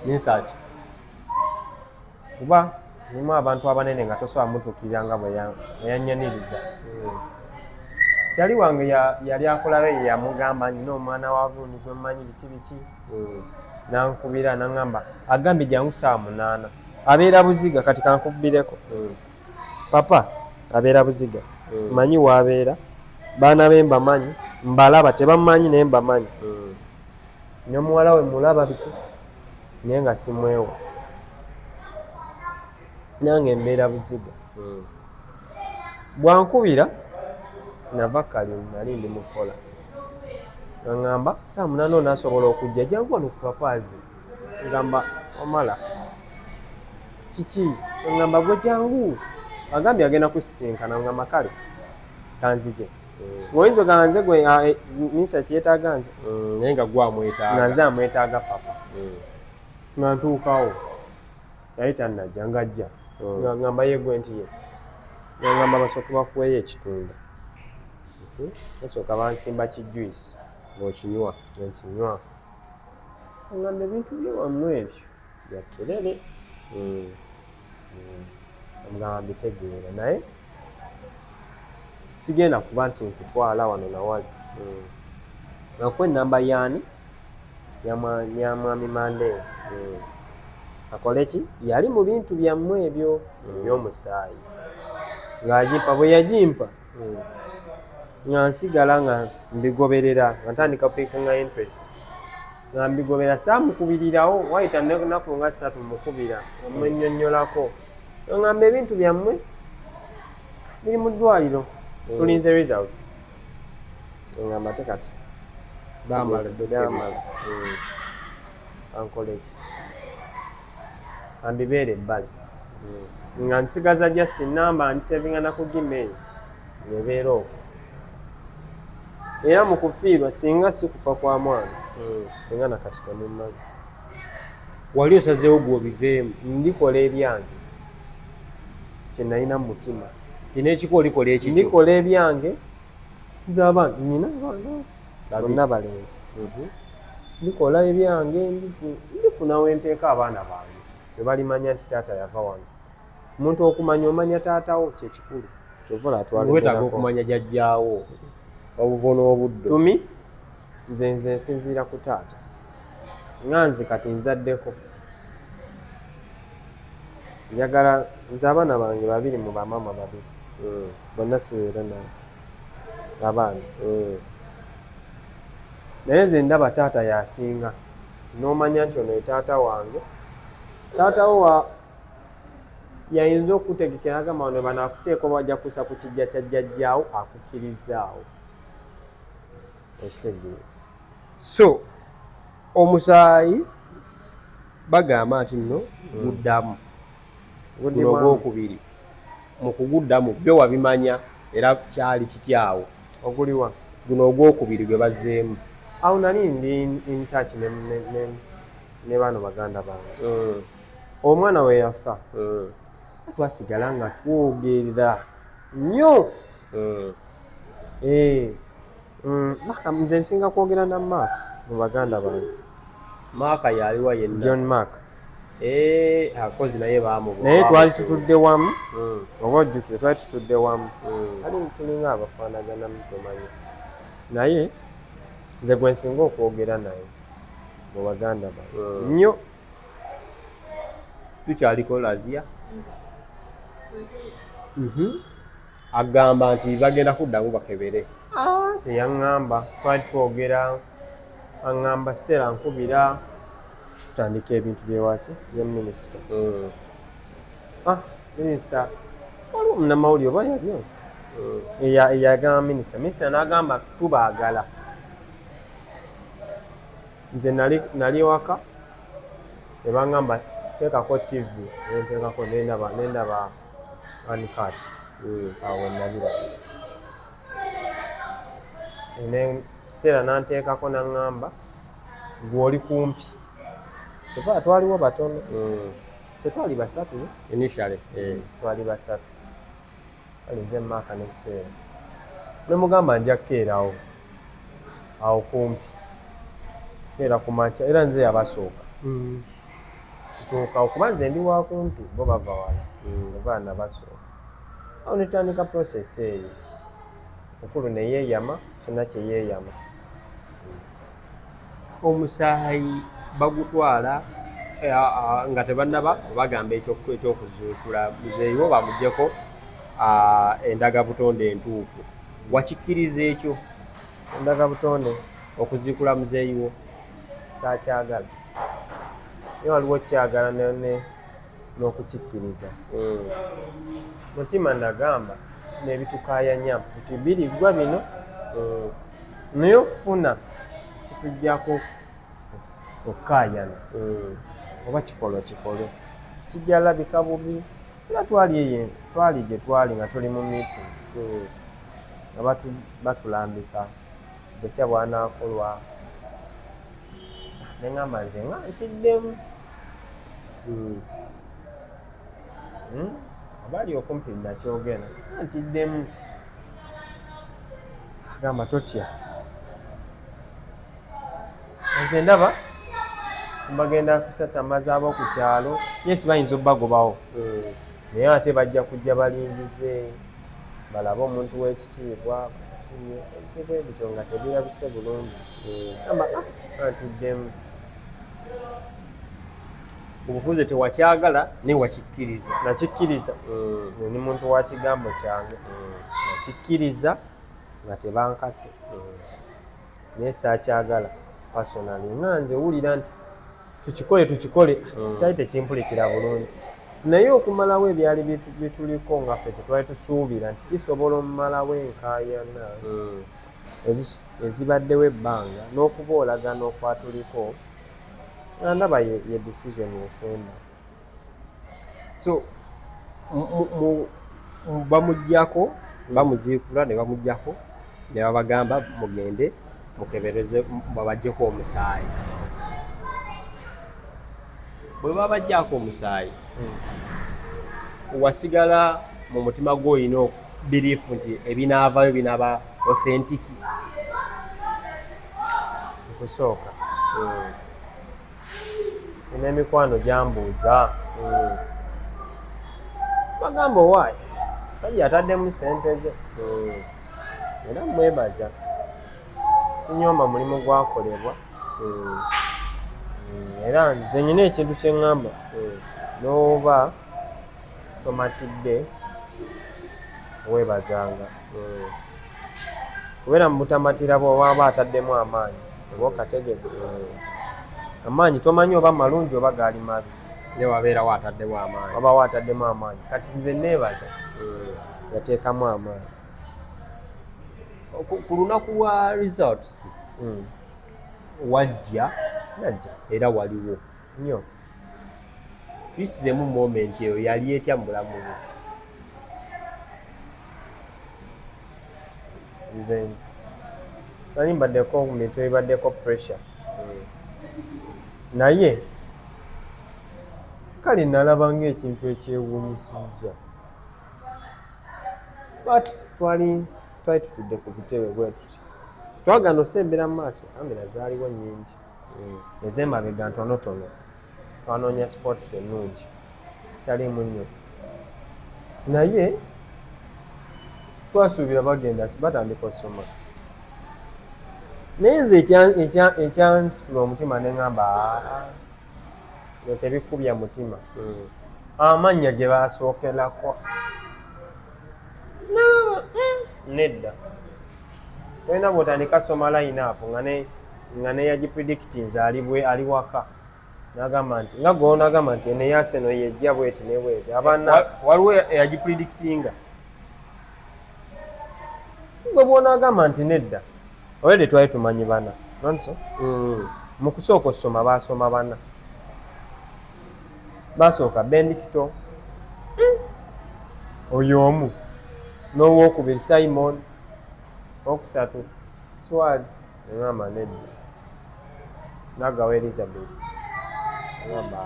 [SPEAKER 2] ninsaki
[SPEAKER 1] kuba mulimu abantu abanene nga tosobola mutuukirira nga bwe yanyaniriza kyali wange yali akolabe yamugamba nina omwana wa bundi gwe mmanyi biki nankubira naŋŋamba agambye jangu saa 8 abeera Buziga kati kankubireko papa abeera Buziga manyi waabeera baana be mbamanyi mbalaba tebammanyi naye mbamanyi n'omuwala we mulaba biki naye nga simwewa nange mbeera Buziga bwankubira nava kali nali ndi mukola ngamba saa 8 onaasobola okujja jangu wano ku papaazi ngamba omala kiki ngamba gwe jangu agambye agenda kusisinkana ngamba kale kanzije ngoyinza ganze gwe minsa kyetaaga nze
[SPEAKER 2] naye nga gwamwetaaga
[SPEAKER 1] nga nze amwetaaga papa nga ntuukawo yali tannajja ngajja ngamba yegwe nti ye ngamba basooka bakuweyo ekitunda basooka bansimba kijuisi ng'okinywa nkinywa ngamba ebintu byewammwe ebyo bya kelele omugamba mbitegeera naye sigenda kuba nti nkutwala wano nawali akuwa ennamba yaani ya mwami Mandeevu akole ki yali mu bintu byammwe ebyo eby'omusaayi ng'agimpa bwe yagimpa nga nsigala nga mbigoberera nga ntandika kupiikinga interest nga mbigobera saamukubirirawo wayita ennaku nga 3 mukubira omwennyonnyolako ngamba ebintu byammwe biri mu ddwaliro tulinze results ngamba te kati byamala ankole ki ambibeera ebbali nga nsigaza just namba ndisevinga na ku Gmail nebeera okwo era mu kufiirwa singa si kufa kwa mwana singa nakati temumaze
[SPEAKER 2] wali osazeewo gwobiveemu
[SPEAKER 1] ndikola ebyange kyenalina mu mutima
[SPEAKER 2] kinekiko olikola ekikyo
[SPEAKER 1] ndikola ebyange nze abaana nina abaana bonna balenzi ndikola ebyange ndifuna wenteeka abaana bange tebalimanya nti taata yava wano omuntu okumanya omanya taatawo kyekikulu
[SPEAKER 2] wetaaga okumanya jjajjaawo obuvono obuddo
[SPEAKER 1] tumi nze nsinziira ku taata nga nze kati nzaddeko njagala nze abaana bange 2 mu bamaama 2 bonna sibeera naye abaana naye nze ndaba taata yasinga n'omanya nti ono ye taata wange taatawo yayinza okutegekera agamba wano banaakuteeka oba wajja kusa ku kijja kya jjajjaawo akukkirizaawo ekitegeera
[SPEAKER 2] so omusaayi bagamba nti nno guddamu guno ogwokubiri mu kuguddamu byo wabimanya era kyali kityawo
[SPEAKER 1] oguliwa
[SPEAKER 2] guno ogwokubiri gwe bazzeemu
[SPEAKER 1] awo nali ndi in touch ne bano baganda bange omwana we yafa twasigala nga twogerera nnyo Maka nze nsinga kwogera na Mark mu baganda bange
[SPEAKER 2] Maaka yaliwa yenna
[SPEAKER 1] John Mark
[SPEAKER 2] akozi naye baamubu
[SPEAKER 1] naye twali tutudde wamu oba ojjukire twali tutudde wamu ali tulinga abafaanagana mutomanyi naye nze gwe nsinga okwogera naye mu baganda bange nnyo
[SPEAKER 2] tukyaliko Lazia agamba nti bagenda kuddamu bakebere
[SPEAKER 1] teyaŋŋamba twali twogera aŋŋamba Stella nkubira tutandika ebintu byewaki bya minisita minisita waliwo munnamawulire oba yalyo eyagamba minisita n'agamba tubaagala nze nali waka nebaŋŋamba teekako TV nenteekako nendaba Uncut awo nalira Stella nanteekako naŋŋamba gw'oli kumpi kyova twaliwo batono tetwali 3
[SPEAKER 2] initially
[SPEAKER 1] twali 3 ali nze Maaka ne Stella nemugamba nja kukeerawo awo kumpi keera ku makya era nze yabasooka tutuuka okuba nze ndi wa kumpi bo bava wala obaana basooka awo netandika process eyo mukulu neyeeyama kyonna kyeyeeyama
[SPEAKER 2] omusaayi bagutwala nga tebannaba bagamba ekyokuzuukula muzeeyiwo bamugyeko endagabutonde entuufu wakikkiriza ekyo
[SPEAKER 1] endagabutonde
[SPEAKER 2] okuziikula muzeeyiwo
[SPEAKER 1] saakyagala naye waliwo kyagala n'okukikkiriza mutima nagamba n'ebitukaayanya nti biriggwa bino naye ofuna kitujjako okukaayana oba kikolwa kijja labika bubi era twali gye twali nga tuli mu meeting nga batulambika bwekya bwanaakolwa neŋŋamba nze nga ntiddemu abali okumpi nakyogera nga ntiddemu agamba totya nze ndaba bagenda kusasamaza abo ku kyalo yes bayinza obbagobawo naye ate bajja kujja balingize balabe omuntu w'ekitiibwa basinye ebintu ebityo nga tebirabise bulungi amba antiddemu
[SPEAKER 2] obufuze tewakyagala ne wakikkiriza
[SPEAKER 1] nakikkiriza ni muntu wa kigambo kyange nakikkiriza nga tebankase naye saakyagala personally nga nze wulira nti tukikole kyali tekimpulikira bulungi naye okumalawo ebyali bituliko nga ffe tetwali tusuubira nti zisobola omumalawo enkaayana ezibaddewo ebbanga n'okuba olagana okwatuliko nga ndaba ye decision esemba
[SPEAKER 2] so bamugyako bamuziikula ne bamugyako ne babagamba mugende mukebereze babaggyeko omusaayi bwe babaggyako omusaayi wasigala mu mutima gwo olina biriifu nti ebinaavayo binaaba authentic
[SPEAKER 1] okusooka n'emikwano gyambuuza bagamba owaayi sajja ataddemu sente ze era mwebaza sinyooma mulimu gwakolebwa era nze nyina ekintu kye ŋŋamba n'oba tomatidde weebazanga kubeera mu butamatira bw'owaaba ataddemu amaanyi oba okategedde amaanyi tomanyi oba malungi oba gaali mabi
[SPEAKER 2] ne wabeerawo ataddemu amaanyi
[SPEAKER 1] oba waataddemu amaanyi kati nze neebaza yateekamu amaanyi
[SPEAKER 2] ku lunaku lwa results wajja era waliwo
[SPEAKER 1] nnyo
[SPEAKER 2] tuyisizemu moment eyo yali etya mu bulamu bwe
[SPEAKER 1] nze nali mbaddeko ku mitwe ebaddeko pressure naye kale nalaba ng'ekintu ekyewuunyisizza twali tutudde ku butebe bwe tuti twagana osembera mu maaso kamera zaaliwo nnyingi ez'emabega ntonotono twanoonya sports ennungi zitaliimu nnyo naye twasuubira bagenda batandika osoma naye nze ekyansitula omutima ne ŋŋamba nga tebikubya mutima amannya ge baasookerako nedda tolina bw'otandika soma line up nga ne yagipredictinze ali waka n'agamba nti nga gwe n'agamba nti eno eyaseno yejja bweti ne bweti abaana
[SPEAKER 2] waliwo eyagipredictinga
[SPEAKER 1] gwe bw'onaagamba nti nedda olwedde twali tumanyi bana nonso mu kusooka osoma baasoma bana basooka Bendikito oyo omu n'owookubiri Simon okusatu Swazi eŋŋamba nedda nagawa Elizabeth eŋŋamba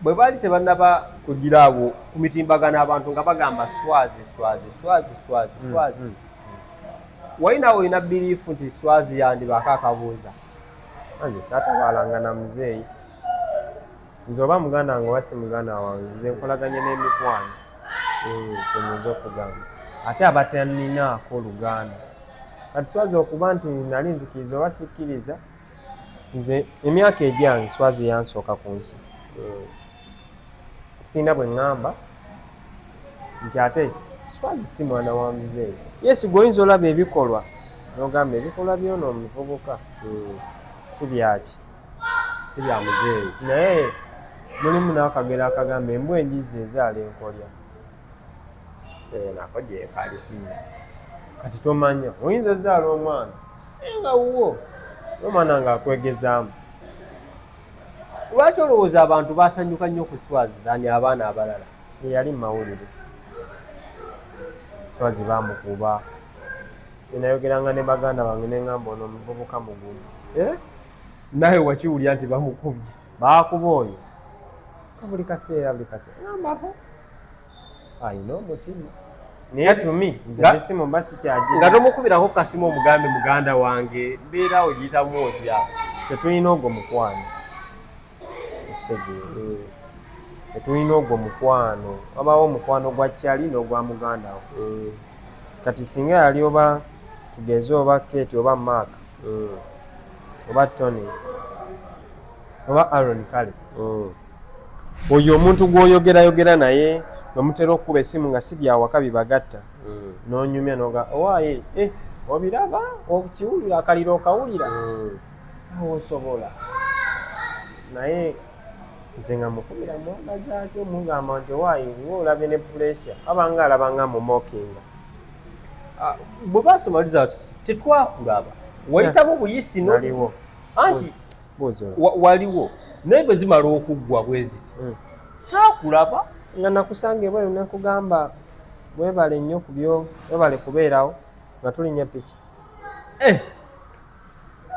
[SPEAKER 2] bwe baali tebannaba kugira abo ku mitimbagano abantu nga bagamba Swazi walinawo olina biriifu nti Swazi yandibaako akabuuza
[SPEAKER 1] anze saatabalanga na muzeeyi nze oba muganda wange oba si muganda wange nze nkolaganye n'emikwano tenyinza okugamba ate abataninaako Luganda kati Swazi okuba nti nali nzikiriza oba sikkiriza nze emyaka egyange Swazi yansooka ku nsi sina bwe ŋŋamba nti ate Swazi si mwana wa muzeeyi yesi gweoyinza olaba ebikolwa n'ogamba ebikolwa by'ono omuvubuka si byaki
[SPEAKER 2] si bya muzeeyi
[SPEAKER 1] naye mulimu n'akagero akagamba embwa enjizi ezaala enkolya
[SPEAKER 2] nako gyekali
[SPEAKER 1] kati tomanya oyinza ozaala omwana nga wuwo n'omwana ng'akwegezaamu
[SPEAKER 2] lwaki olowooza abantu basanyuka nnyo ku Swazi dani abaana abalala
[SPEAKER 1] yali mu mawulire Swazi bamukuba enayogeranga ne baganda bange neŋŋamba ono omuvubuka mugumu
[SPEAKER 2] nawe wakiwulira nti bamukubye
[SPEAKER 1] baakuba oyo ka buli kaseera ŋŋambaho ayina omutima naye tumi nze esimu mba sikyagira
[SPEAKER 2] nga tomukubirako kasimu omugambe muganda wange mbeera ogiyitamu otya
[SPEAKER 1] tetulina ogwo mukwano tetulina ogwo mukwano wabaawo omukwano gwa kyali n'ogwa mugandawo kati singa yali oba tugeze oba Kate oba Mark oba Tony oba Aaron kale oyo omuntu gw'oyogerayogera naye nomutera okuba esimu nga si byawaka bibagatta n'onyumya noga owaaye obiraba okiwulira akaliro okawulira awo osobola naye nze nga mukubira mwagaza atyo omugamba nti owaaye nga olabye ne puresya abanga alabanga mumokinga
[SPEAKER 2] bwe basoma results tetwakulaba wayitamu buyisi
[SPEAKER 1] naliwo
[SPEAKER 2] anti waliwo naye bwe zimala okuggwa bwe ziti saakulaba
[SPEAKER 1] nga nakusange bweru nekugamba webale nnyo ku byo webale kubeerawo nga tulinnya piki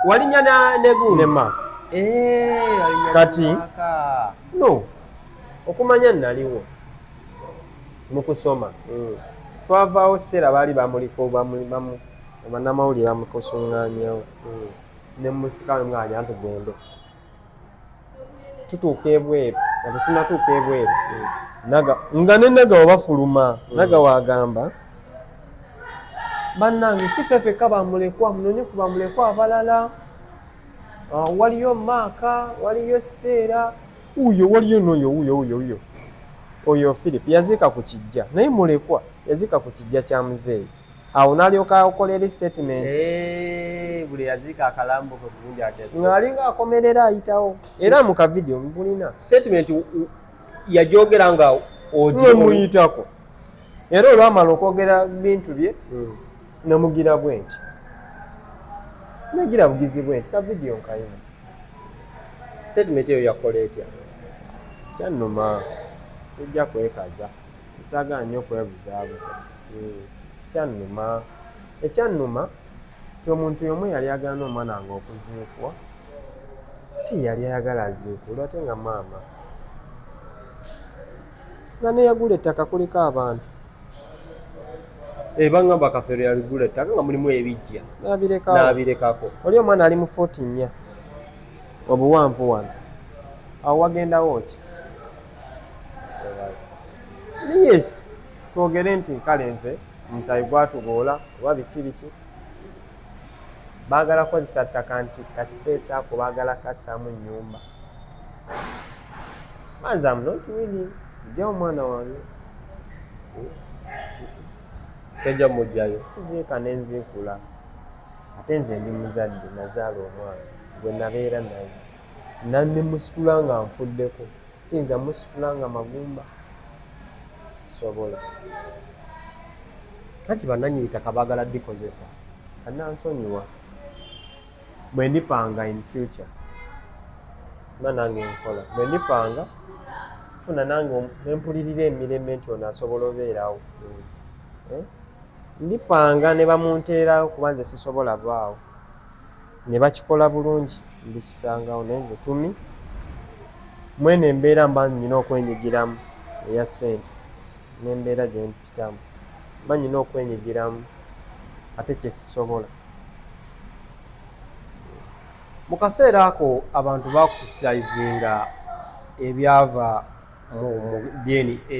[SPEAKER 2] walinnya negundi
[SPEAKER 1] nemaka kati no okumanya naliwo mukusoma twavaawo Stella baali bamuliko bannamawulire bamukusuŋŋaanyawo ne musikawe mwanya tugende tutuuka ebweru nga tetunatuuka ebweru nga ne Nagawa bafuluma Nagawa agamba bannange si ffeffekka bamulekwa munonye ku bamulekwa abalala waliyo Maaka waliyo Stella waliyo n'oyo oyo Philip yaziika ku kijja naye mulekwa yaziika ku kijja kya muzeeyi awo n'alyoka akolera statement
[SPEAKER 2] buli yaziika akalambo ke bulungi
[SPEAKER 1] ng'alinga akomerera ayitawo era mu kavidiyo mbulina
[SPEAKER 2] statement yagyogera nga
[SPEAKER 1] muyitako era olwamala okwogera bintu bye namugira bwe nti nagira bugizi bwe nti kavidiyo nkayina
[SPEAKER 2] statement eyo yakola etya
[SPEAKER 1] kyannuma tujja kwekaza nsagala nnyo okwebuzaabuza kyannuma ekyannuma ti omuntu yomu yali agala n'omwana nga okuziikwa ti yali ayagala aziikulwa ate nga maama nga neyagula ettaka kuliko abantu
[SPEAKER 2] bangamba kafeero yaligula ettaka nga mulimu ebijja n'abirekako
[SPEAKER 1] oli omwana ali mu 40 obuwanvu wano awo wagendawo ki yes twogere nti kale nve omusayi gwatugoola oba biki baagala kozesa ttaka nti kasipeesi ako baagala kassaamu nnyumba manzi am not willing jja omwana wange
[SPEAKER 2] tajja mujjayo
[SPEAKER 1] kiziika nenziikula ate nze ndi muzadde nazaala omwana gwe nabeera naye nanne musitula nga nfuddeko siyinza musitula nga magumba sisobola
[SPEAKER 2] anti bannannyini ttaka baagala ddikozesa
[SPEAKER 1] annansonyiwa bwe ndipanga in future nga nange nkola bwe ndipanga funa nange nempulirira emirembe nti ono asobola obeerawo ndipanga ne bamunteerawo kuba nze sisobola baawo ne bakikola bulungi ndikisangawo naye nze tumi mwene embeera mba nnyina okwenyigiramu eya ssente n'embeera gye mpitamu mba nnyina okwenyigiramu ate kyesisobola
[SPEAKER 2] mu kaseera ako abantu bakusayizinga ebyava mu DNA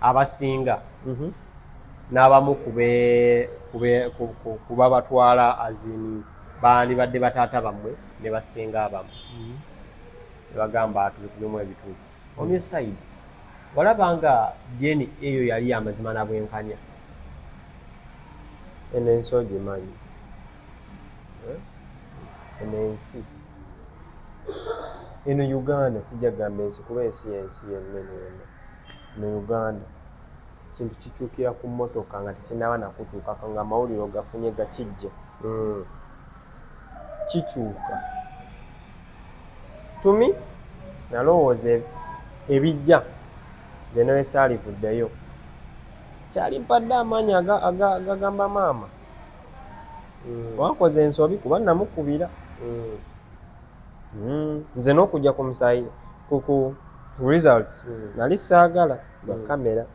[SPEAKER 2] abasinga n'abamu kuba batwala azini baali badde bataata bammwe ne basinga abamu ne bagamba atulumu ebituufu on your side walabanga DNA eyo yali yamazima na bwenkanya
[SPEAKER 1] eno ensi ogimanyi eno ensi eno Uganda sijja gamba ensi kuba ensi yennene yonna eno Uganda kintu kikyukira ku mmotoka nga tekinaba nakutuukako nga amawulire ogafunye gakijja kikyuka tumi nalowooza ebijja nze newesaalivuddeyo kyali mpadde amaanyi agagamba maama wakoze ensobi kuba namukubira nze n'okujja ku musayi ku results nali saagala lwa kamera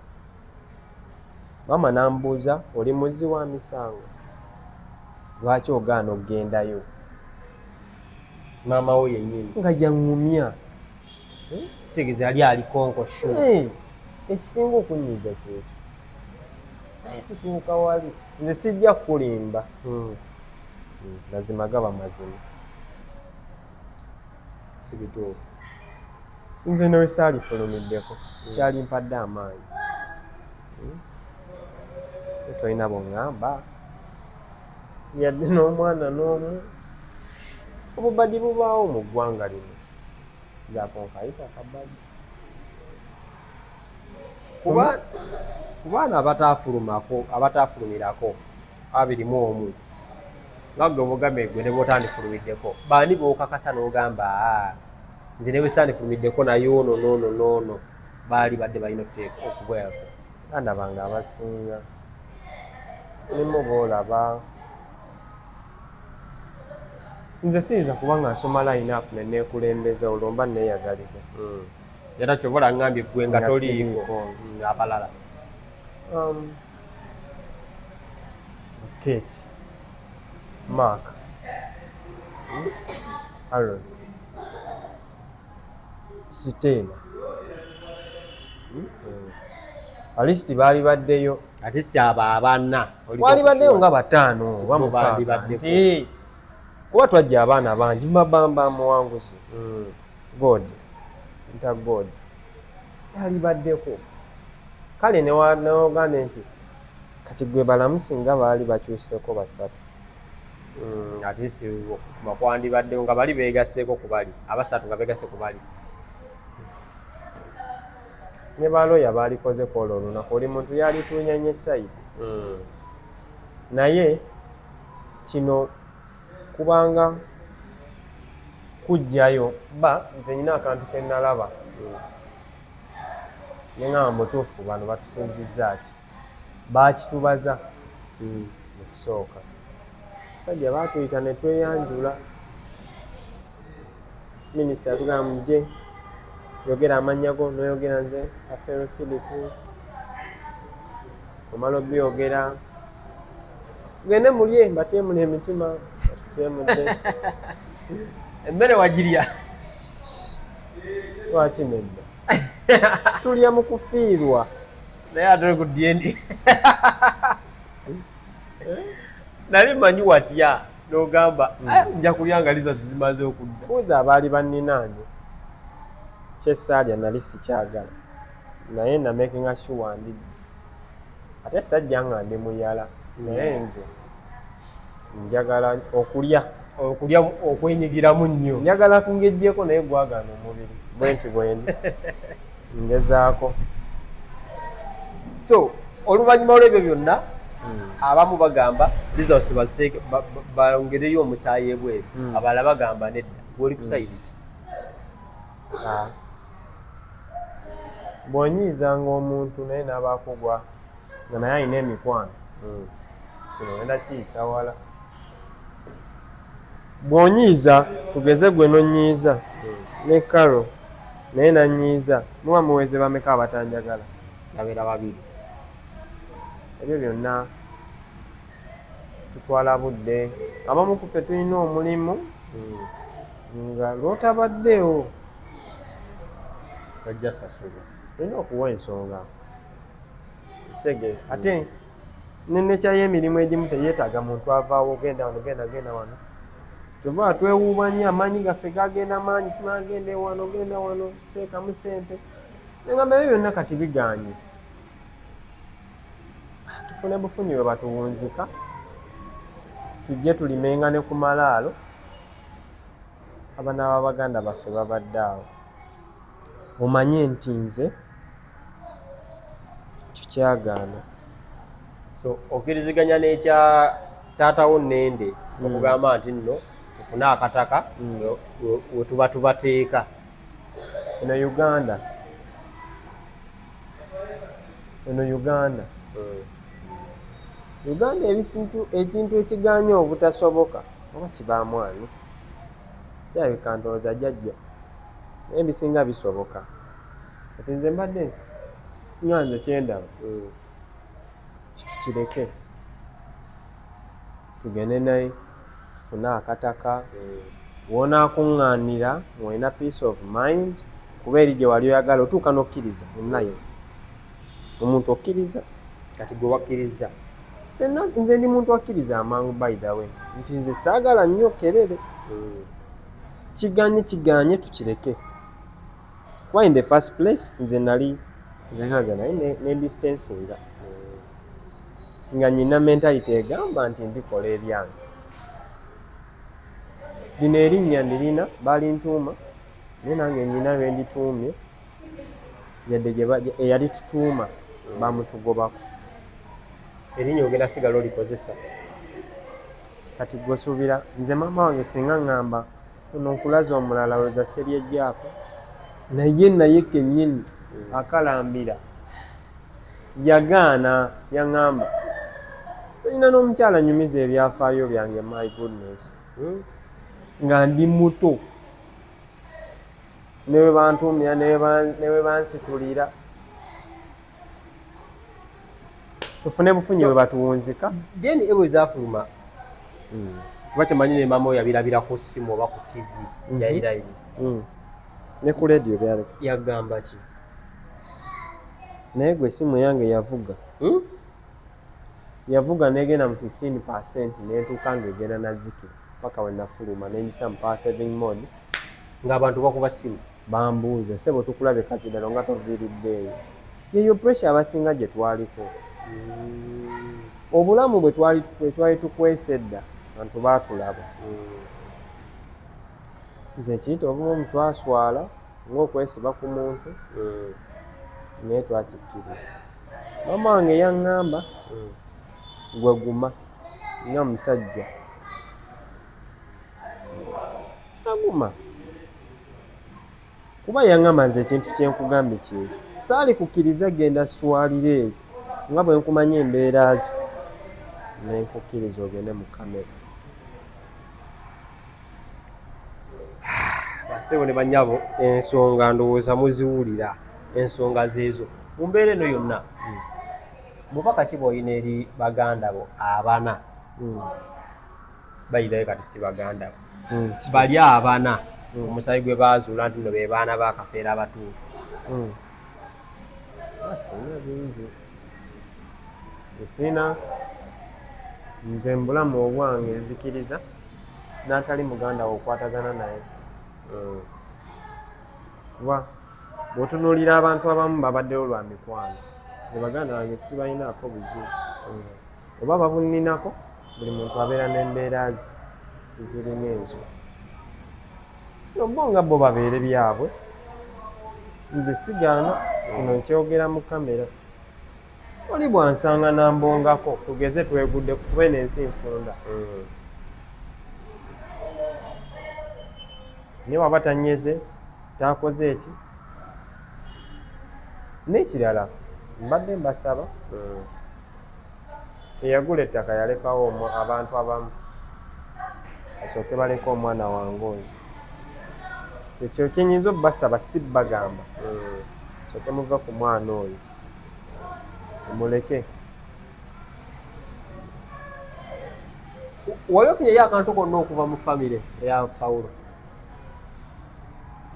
[SPEAKER 1] maama n'ambuuza oli muzzi wa misango lwaki ogaana okugendayo
[SPEAKER 2] maama we yennyini
[SPEAKER 1] nga yaŋŋumya
[SPEAKER 2] kitegeeza yali aliko shu
[SPEAKER 1] ekisinga okunyiiza kyekyo naye tutuuka wali nze sijja kukulimba mazima gaba mazima
[SPEAKER 2] si bituufu
[SPEAKER 1] sinze ne we saalifulumiddeko kyalimpadde amaanyi tolina bw'oŋŋamba yadde n'omwana n'omu obubadi bubaawo mu ggwanga lino jakonkayita akabadi
[SPEAKER 2] ku baana abataafulumirako 21 nga gwe obugambe gwe ne bw'otandifulumiddeko baani bookakasa n'ogamba nze ne bwe sandifulumiddeko naye ono n'ono baali badde balina okubwako
[SPEAKER 1] baana bange abasinga nimu boolaba nze siyinza kuba nga nsoma line-up ne neekulembeza olwo mba neeyagaliza
[SPEAKER 2] era kyova olaŋŋambye ggwe nga toliiko abalala
[SPEAKER 1] Kate, Mark, Aaron, Sitena. Alisti baali baddeyo.
[SPEAKER 2] Atisti abo abanna.
[SPEAKER 1] Baali baddeyo nga 5 oba 6. Kuba twajja abaana bangi Mabamba muwanguzi. God. Nta God. Baali baddeko. Kale ne wanoogane nti kati gwe balamusi nga baali bakyuseeko 3.
[SPEAKER 2] Atisti bakwandibaddeyo nga bali beegasseeko ku bali. Aba3 nga beegasse ku bali.
[SPEAKER 1] Ne baloya baalikozeko olwo olunaku oli muntu yalituunyanye sayidi naye kino kubanga kujjayo nze nyina akantu ke nalaba neŋŋamba mutuufu bano batusinzizza ki baakitubaza mu kusooka sajja baatuyita ne tweyanjula minisita yatugamba mujje yogera amannya go noyogera nze Afero Philipu omala obyogera gende mulye batyemula emitima tyemudde
[SPEAKER 2] emmere wagirya
[SPEAKER 1] lwaki nedda tulya mu kufiirwa
[SPEAKER 2] naye atole ku DNA nali manyi watya n'ogamba nja kulya nga liza zimaze okudda
[SPEAKER 1] buuza abaali banninaanye kyesaalya nali sikyagala naye namakinga sure ndi ate sajja nga ndi muyala naye nze njagala okulya
[SPEAKER 2] okwenyigiramu nnyo
[SPEAKER 1] njagala kungejjeko naye gwagaana omubiri bwenti bwendi ngezaako
[SPEAKER 2] so oluvannyuma olw'ebyo byonna abamu bagamba results baziteeke balongereyo omusaayi ebweru abalala bagamba nedda gwoli kusayidi ki
[SPEAKER 1] bw'onyiizanga omuntu naye n'abakugwa nga naye alina emikwano kino wenda kiyisa wala bw'onyiiza tugeze gwe nonyiiza ne Karo naye nanyiiza muba muweze bameka abatanjagala
[SPEAKER 2] babeera babiri
[SPEAKER 1] ebyo byonna tutwala budde abamu ku ffe tulina omulimu nga lw'otabaddewo
[SPEAKER 2] tajja sasulwa
[SPEAKER 1] olina okuwa ensonga kitegere ate nenekyayo emirimu egimu teyeetaaga muntu avaawo genda wano genda wano kyova twewuuba nnyo amaanyi gaffe gagenda maanyi simagenda wano genda wano seekamu sente engamba ebyo byonna kati biganye tufune bufunyi bwe batuwunzika tujje tulimenga ne ku malaalo abaana b'abaganda baffe babadde awo omanye nti nze tukyagaana
[SPEAKER 2] so okkiriziganya n'ekya taatawo Nnende okugamba nti nno tufune akataka we tuba tubateeka
[SPEAKER 1] eno Uganda ekintu ekiganye obutasoboka oba kibaamu ani kirabika ndowooza jjajja naye ebisinga bisoboka kati nze mbadde nga nze kyendaba kitukireke tugende naye tufune akataka wonaakuŋŋaanira ng'olina peace of mind kuba eri gye wali oyagala otuuka n'okkiriza in life omuntu okkiriza
[SPEAKER 2] kati gwe wakkiriza
[SPEAKER 1] nze ndi muntu akkiriza amangu by the way nti nze saagala nnyo kerere kiganye tukireke kuba in the first place nze nali ne distancinga nga nyina mentality egamba nti ndikola ebyange lino erinnya ndirina balintuuma naye nange nyina lwendituumye yadde eyali tutuuma bamutugobako
[SPEAKER 2] erinnya ogenda sigala olikozesa
[SPEAKER 1] kati gwosuubira nze maama wange singa ŋŋamba ono nkulaza omulala weza seryejjaako naye kennyini akalambira yagaana yaŋŋamba olina n'omukyala nyumiza ebyafaayo byange my goodness nga ndi muto newe bantumya newe bansitulira tufune bufunyi bwe batuwunzika
[SPEAKER 2] then ebwe zaafuluma kuba kyemanyi ne maama oyo yabirabira ku ssimu oba ku tv yayirayiri
[SPEAKER 1] ne ku leediyo byaleka
[SPEAKER 2] yagamba ki
[SPEAKER 1] naye gwe essimu yange yavuga negenda mu 15% netuuka ng'egenda nazikira paka we nafuluma nenyisa mu power saving mode
[SPEAKER 2] ng'abantu bakuba ssimu
[SPEAKER 1] bambuuza sebo tukulabe kasidalo nga toviiriddeeyo yeyo pressure abasinga gye twaliko obulamu bwe twali tukwesa edda abantu baatulaba nze kiyita obumu twaswala ng'okwesiba ku muntu naye twakikkiriza maama wange yaŋŋamba gwe guma nga musajja aguma kuba yaŋŋamba nze ekintu kyenkugambye kyekyo saali kukkiriza genda swalira eyo nga bwe nkumanya embeera zo nenkukkiriza ogende mu kamera
[SPEAKER 2] basebo ne banyabo ensonga ndowooza muziwulira ensonga zeezo mu mbeera eno yonna bubaka ki bw'olina eri baganda bo abana bayirayo kati si baganda bo bali abana omusayi gwe baazuula nti no be baana bakafeera abatuufu
[SPEAKER 1] asina bingi esina nze mbulamu obwange nzikiriza n'atali muganda we okwatagana naye kuba bw'otunuulira abantu abamu babaddewo lwa mikwano ne baganda bange si balinaako buzibu oba babuninako buli muntu abeera n'embeera ze sizirina ezo bo nga bo babeere byabwe nze sigaana kino nkyogera mu kamera oli bwansanga nambongako tugeze twegudde kuba n'ensi nfunda naye waba tanyeze takoze eki n'ekirala mbadde mbasaba eyagula ettaka yalekawo abantu abamu asooke baleka omwana wange oyo kyekyo kyenyinza obbasaba si bagamba sooke muva ku mwana oyo omuleke
[SPEAKER 2] wali ofunyeyo akantu konna okuva mu famire eya Pawulo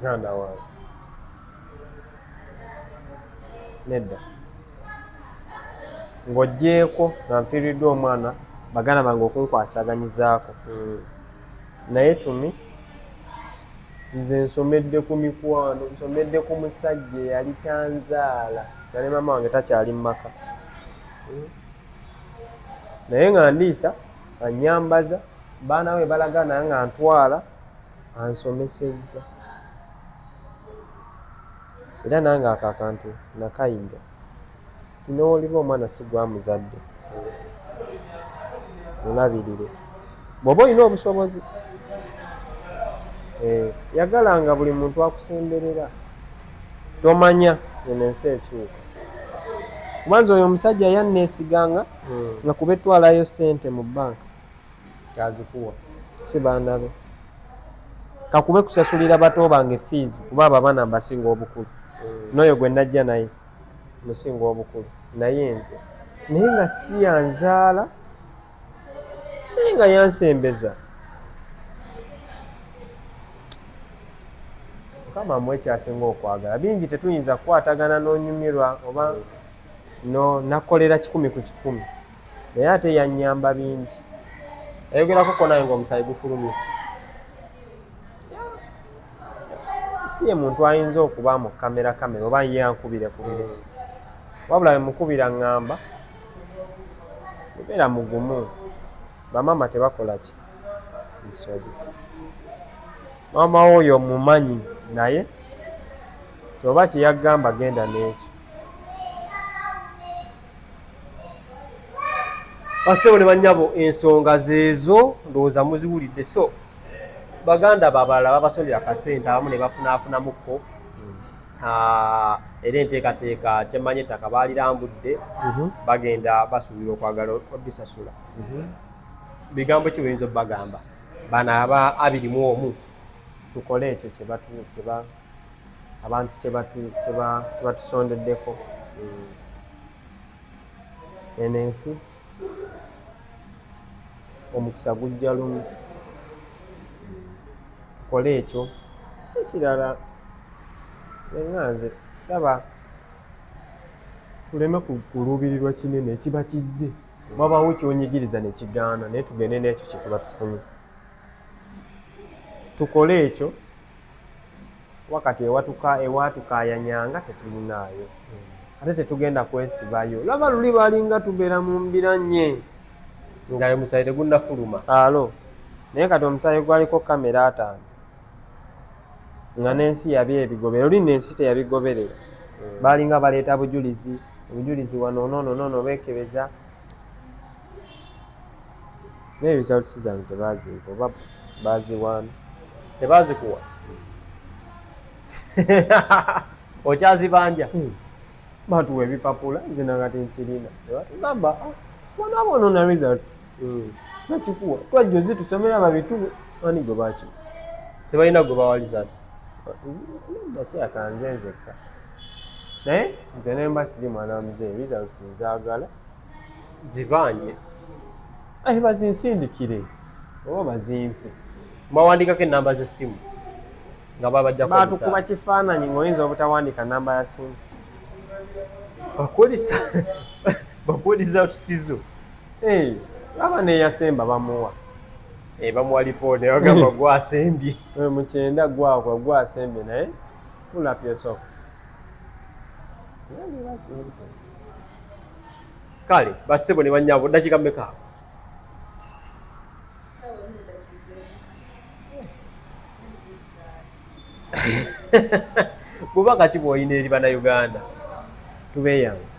[SPEAKER 1] muganda wange nedda ng'oggyeeko nga nfiiriddwe omwana baganda bange okunkwasaganyizaako naye tumi nze nsomedde ku mikwano nsomedde ku musajja eyali tanzaala nga ne maama wange takyali mu maka naye nga ndiisa anyambaza baana we balaga naye nga ntwala ansomesezza era nange ako akantu nakayiga tinooliba omwana si gwamuzadde mulabirire bw'oba olina obusobozi yagalanga buli muntu akusemberera tomanya eno ensi ekyuka kubanza oyo omusajja yanneesiganga nga kuba etwalayo ssente mu bbanka
[SPEAKER 2] azikuwa
[SPEAKER 1] si baana be kakube kusasulira bato bange fees kuba abo abaana mbasinga obukulu n'oyo gwe najja naye musinga obukulu naye nze naye nga si yanzaala naye nga yansembeza. Mukama mmwe ekyasinga okwagala. Bingi tetuyinza kukwatagana n'onyumirwa oba nakolera 100 ku 100, naye ate yannyamba bingi.
[SPEAKER 2] Ayogerako ko naye ng'omusaayi gufulumye.
[SPEAKER 1] Si ye muntu ayinza okuba mu kamera oba yankubire kubire, wabula mukubira ngamba mubeera mugumu. Bamama tebakola ki nsobi. Mama oyo mumanyi naye oba kyeyagamba genda n'ekyo.
[SPEAKER 2] Bassebo ne bannyabo, ensonga zeezo ndowooza muziwulidde. So baganda babalala babasondera akasente abamu ne bafunaafunamukko era enteekateeka kyemmanyi ettaka baalirambudde bagenda basuubira okwagala odisasula. Bigambo ki buyinza obbagamba bano aba 21
[SPEAKER 1] tukole ekyo abantu kye batusondeddeko. Eno ensi omukisa gujja lumu. Tukole ekyo. Ekirala enganze laba tuleme kuluubirirwa kinene ekiba kizze. Wabaawo kyonyigiriza ne kigaana naye tugende n'ekyo kye tuba tufunye. Tukole ekyo wakati ewatukayanyanga tetulinaayo, ate tetugenda kwesibayo. Laba luli balinga tubeera mu mbiranye
[SPEAKER 2] nga omusaayi tegunnafuluma.
[SPEAKER 1] Naye kati omusaayi gwaliko kamera 5 nga n'ensi yaby ebigobera. Oli n'ensi teyabigoberera. Balinga baleeta obujulizi wano nono beekebeza. Naye results zange tebazimpa oba baziwaana.
[SPEAKER 2] Tebazikuwa okyazibanja.
[SPEAKER 1] Batuwa ebipapula nze nagati nkirina nebatugamba bonabono na results nakikuwa twajja ozitusomera babituwe ani gwe baki
[SPEAKER 2] tebalina gwe bawa results.
[SPEAKER 1] Nakyakanze nzekka naye nze nemba siri mwana wa muzeeyi results nzaagala
[SPEAKER 2] zibanje
[SPEAKER 1] bazinsindikire oba bazimpe.
[SPEAKER 2] Mwawandikako enamba z'essimu nga babajja
[SPEAKER 1] batukuba kifaananyi ng'oyinza obutawandika namba ya simu.
[SPEAKER 2] bakuwuliriza tusizo
[SPEAKER 1] aba neyasemba bamuwa
[SPEAKER 2] bamuwa lipoota nebagamba gwasembye
[SPEAKER 1] mukyenda gwakwa gwasembye naye pull up your socks.
[SPEAKER 2] Kale bassebo ne bannyabo dakiika mmeka bubaka ki bw'olina eri bannayuganda?
[SPEAKER 1] Tubeeyanza.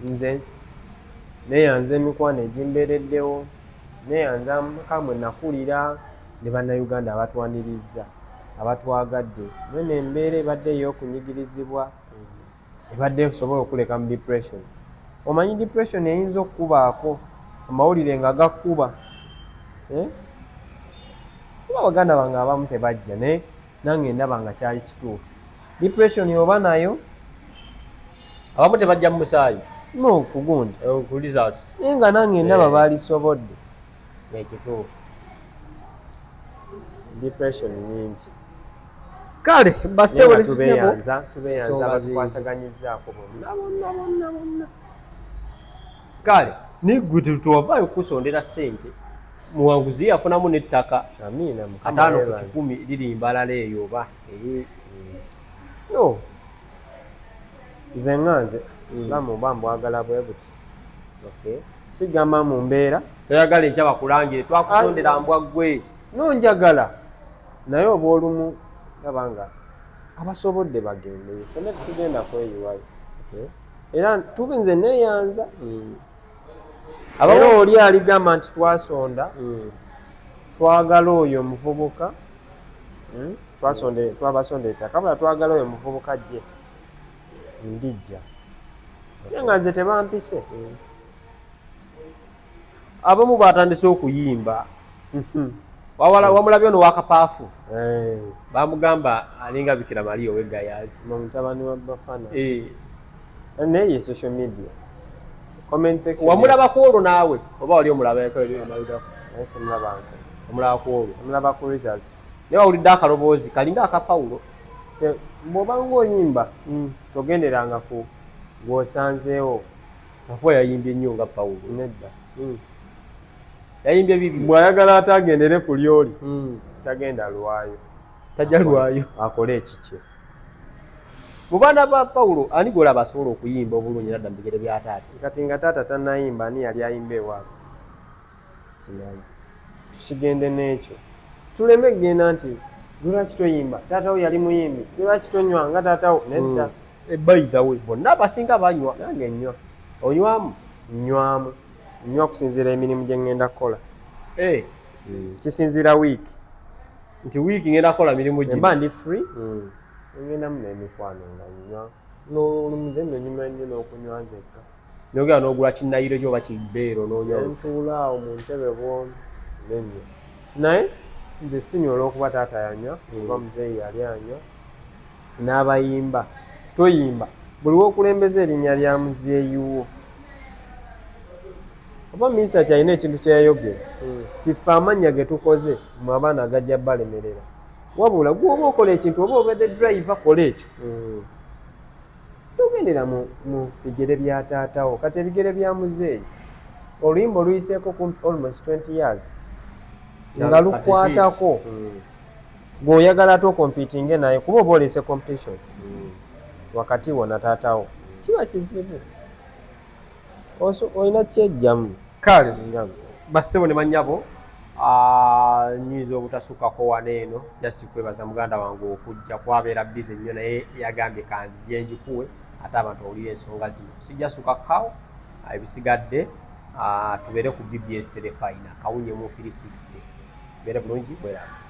[SPEAKER 1] Nze neeyanza emikwano egimbeereddewo, neeyanza kamwe nakulira ne bannayuganda abatwanirizza abatwagadde. Mwene embeera ebadde ey'okunyigirizibwa ebadde esobola okuleka mu depression. Omanyi depression eyinza okukubaako amawulire nga gakkuba. Kuba baganda bange abamu tebajja naye nange ndaba nga kyali kituufu. Depression oba nayo
[SPEAKER 2] abamu tebajja mu musaayi
[SPEAKER 1] kugundi
[SPEAKER 2] ku results
[SPEAKER 1] naye nga nange ndaba baalisobodde.
[SPEAKER 2] Ekituufu.
[SPEAKER 1] Depression nyingi.
[SPEAKER 2] Kale bassebo
[SPEAKER 1] tubeeyanza batukwasaganyizaako bonna.
[SPEAKER 2] Kale niggwe tuwavaayo kusondera ssente muwanguzi yafunamu n'ettaka 5 ku 10 liri mbalala eyo oba
[SPEAKER 1] nze nganze lamu oba mbwagala bwe buti sigama mu mbeera
[SPEAKER 2] toyagala enkya bakulangire twakusondera mbwaggwe
[SPEAKER 1] nonjagala naye oba olumu gabanga abasobodde bagende fena tetugenda kweyiwayo era nze neeyanza. Era oli aligamba nti twasonda twagala oyo omuvubuka twabasonda ettaka bula twagala oyo omuvubuka jje ndijja naye nga nze tebampise.
[SPEAKER 2] Abamu batandise okuyimba wamulabye ono wakapaafu bamugamba alinga Bikira Maria ow'Egayaazi
[SPEAKER 1] mutabani wa Bafana naye ye social media comment section
[SPEAKER 2] wamulabako olwo naawe oba wali omulabako emabegako
[SPEAKER 1] naye simulabanko
[SPEAKER 2] omulabako olwo
[SPEAKER 1] omulaba ku results
[SPEAKER 2] naye wawulidde akaloboozi kalinga aka Pawulo
[SPEAKER 1] bw'oba ng'oyimba togenderanga ku gw'osanzeewo
[SPEAKER 2] akuba yayimbye nnyo nga Pawulo
[SPEAKER 1] nedda
[SPEAKER 2] yayimbye bibi
[SPEAKER 1] bw'ayagala atagendere ku lyoli tagenda lwayo
[SPEAKER 2] tajja lwayo
[SPEAKER 1] akole ekikye
[SPEAKER 2] mu baana ba Pawulo ani gw'olaba asobola okuyimba obulungi nadda mu bigere bya taata
[SPEAKER 1] kati nga taata tannayimba ani yali ayimba ewaabwe simanyi tukigende n'ekyo tuleme kgenda nti lwaki toyimba taatawo yali muyimbi lwaki tonywa nga taatawo nedda
[SPEAKER 2] ebayithawe bonna abasinga banywa
[SPEAKER 1] nange nnywa
[SPEAKER 2] onywamu
[SPEAKER 1] nywa kusinziira emirimu gye ŋŋenda kukola kisinziira wiiki
[SPEAKER 2] nti wiiki ngenda kukola mirimu gino
[SPEAKER 1] emba ndi free ngendamu n'emikwano nga nywa n'olumuze nno nyuma nnyo n'okunywa nzekka
[SPEAKER 2] nogera n'ogula kinnayiro kyoba kibeero
[SPEAKER 1] ntuula awo mu ntebe bwomu nenywa naye nze sinywa olw'okuba taata yanywa oba muzeeyi yali anywa n'abayimba toyimba buli w'okulembeza erinnya lya muzeeyiwo oba minisita kyalina ekintu kyeyayogera tife amannya ge tukoze mu abaana agajja balemerera wabula gwoba okola ekintu oba obadde drive kola ekyo togendera mu bigere bya taatawo kati ebigere bya muzeeyi oluyimba oluyiseeko almost 20 years nga lukwatako ng'oyagala ate okompitinge naye kuba oba oleese competition wakati wona taatawo kiba kizibu olina kyejjamu
[SPEAKER 2] kale bassebo ne mannyabo nyiza obutasukako waneeno just kwebaza muganda wange okujja kwabeera bize nnyo naye yagambye kanzije njikuwe ate abantu owulira ensonga zino sijja sukakawo ebisigadde tubeere ku BBS telefina kawunyemu 360 beere bulungi bweraba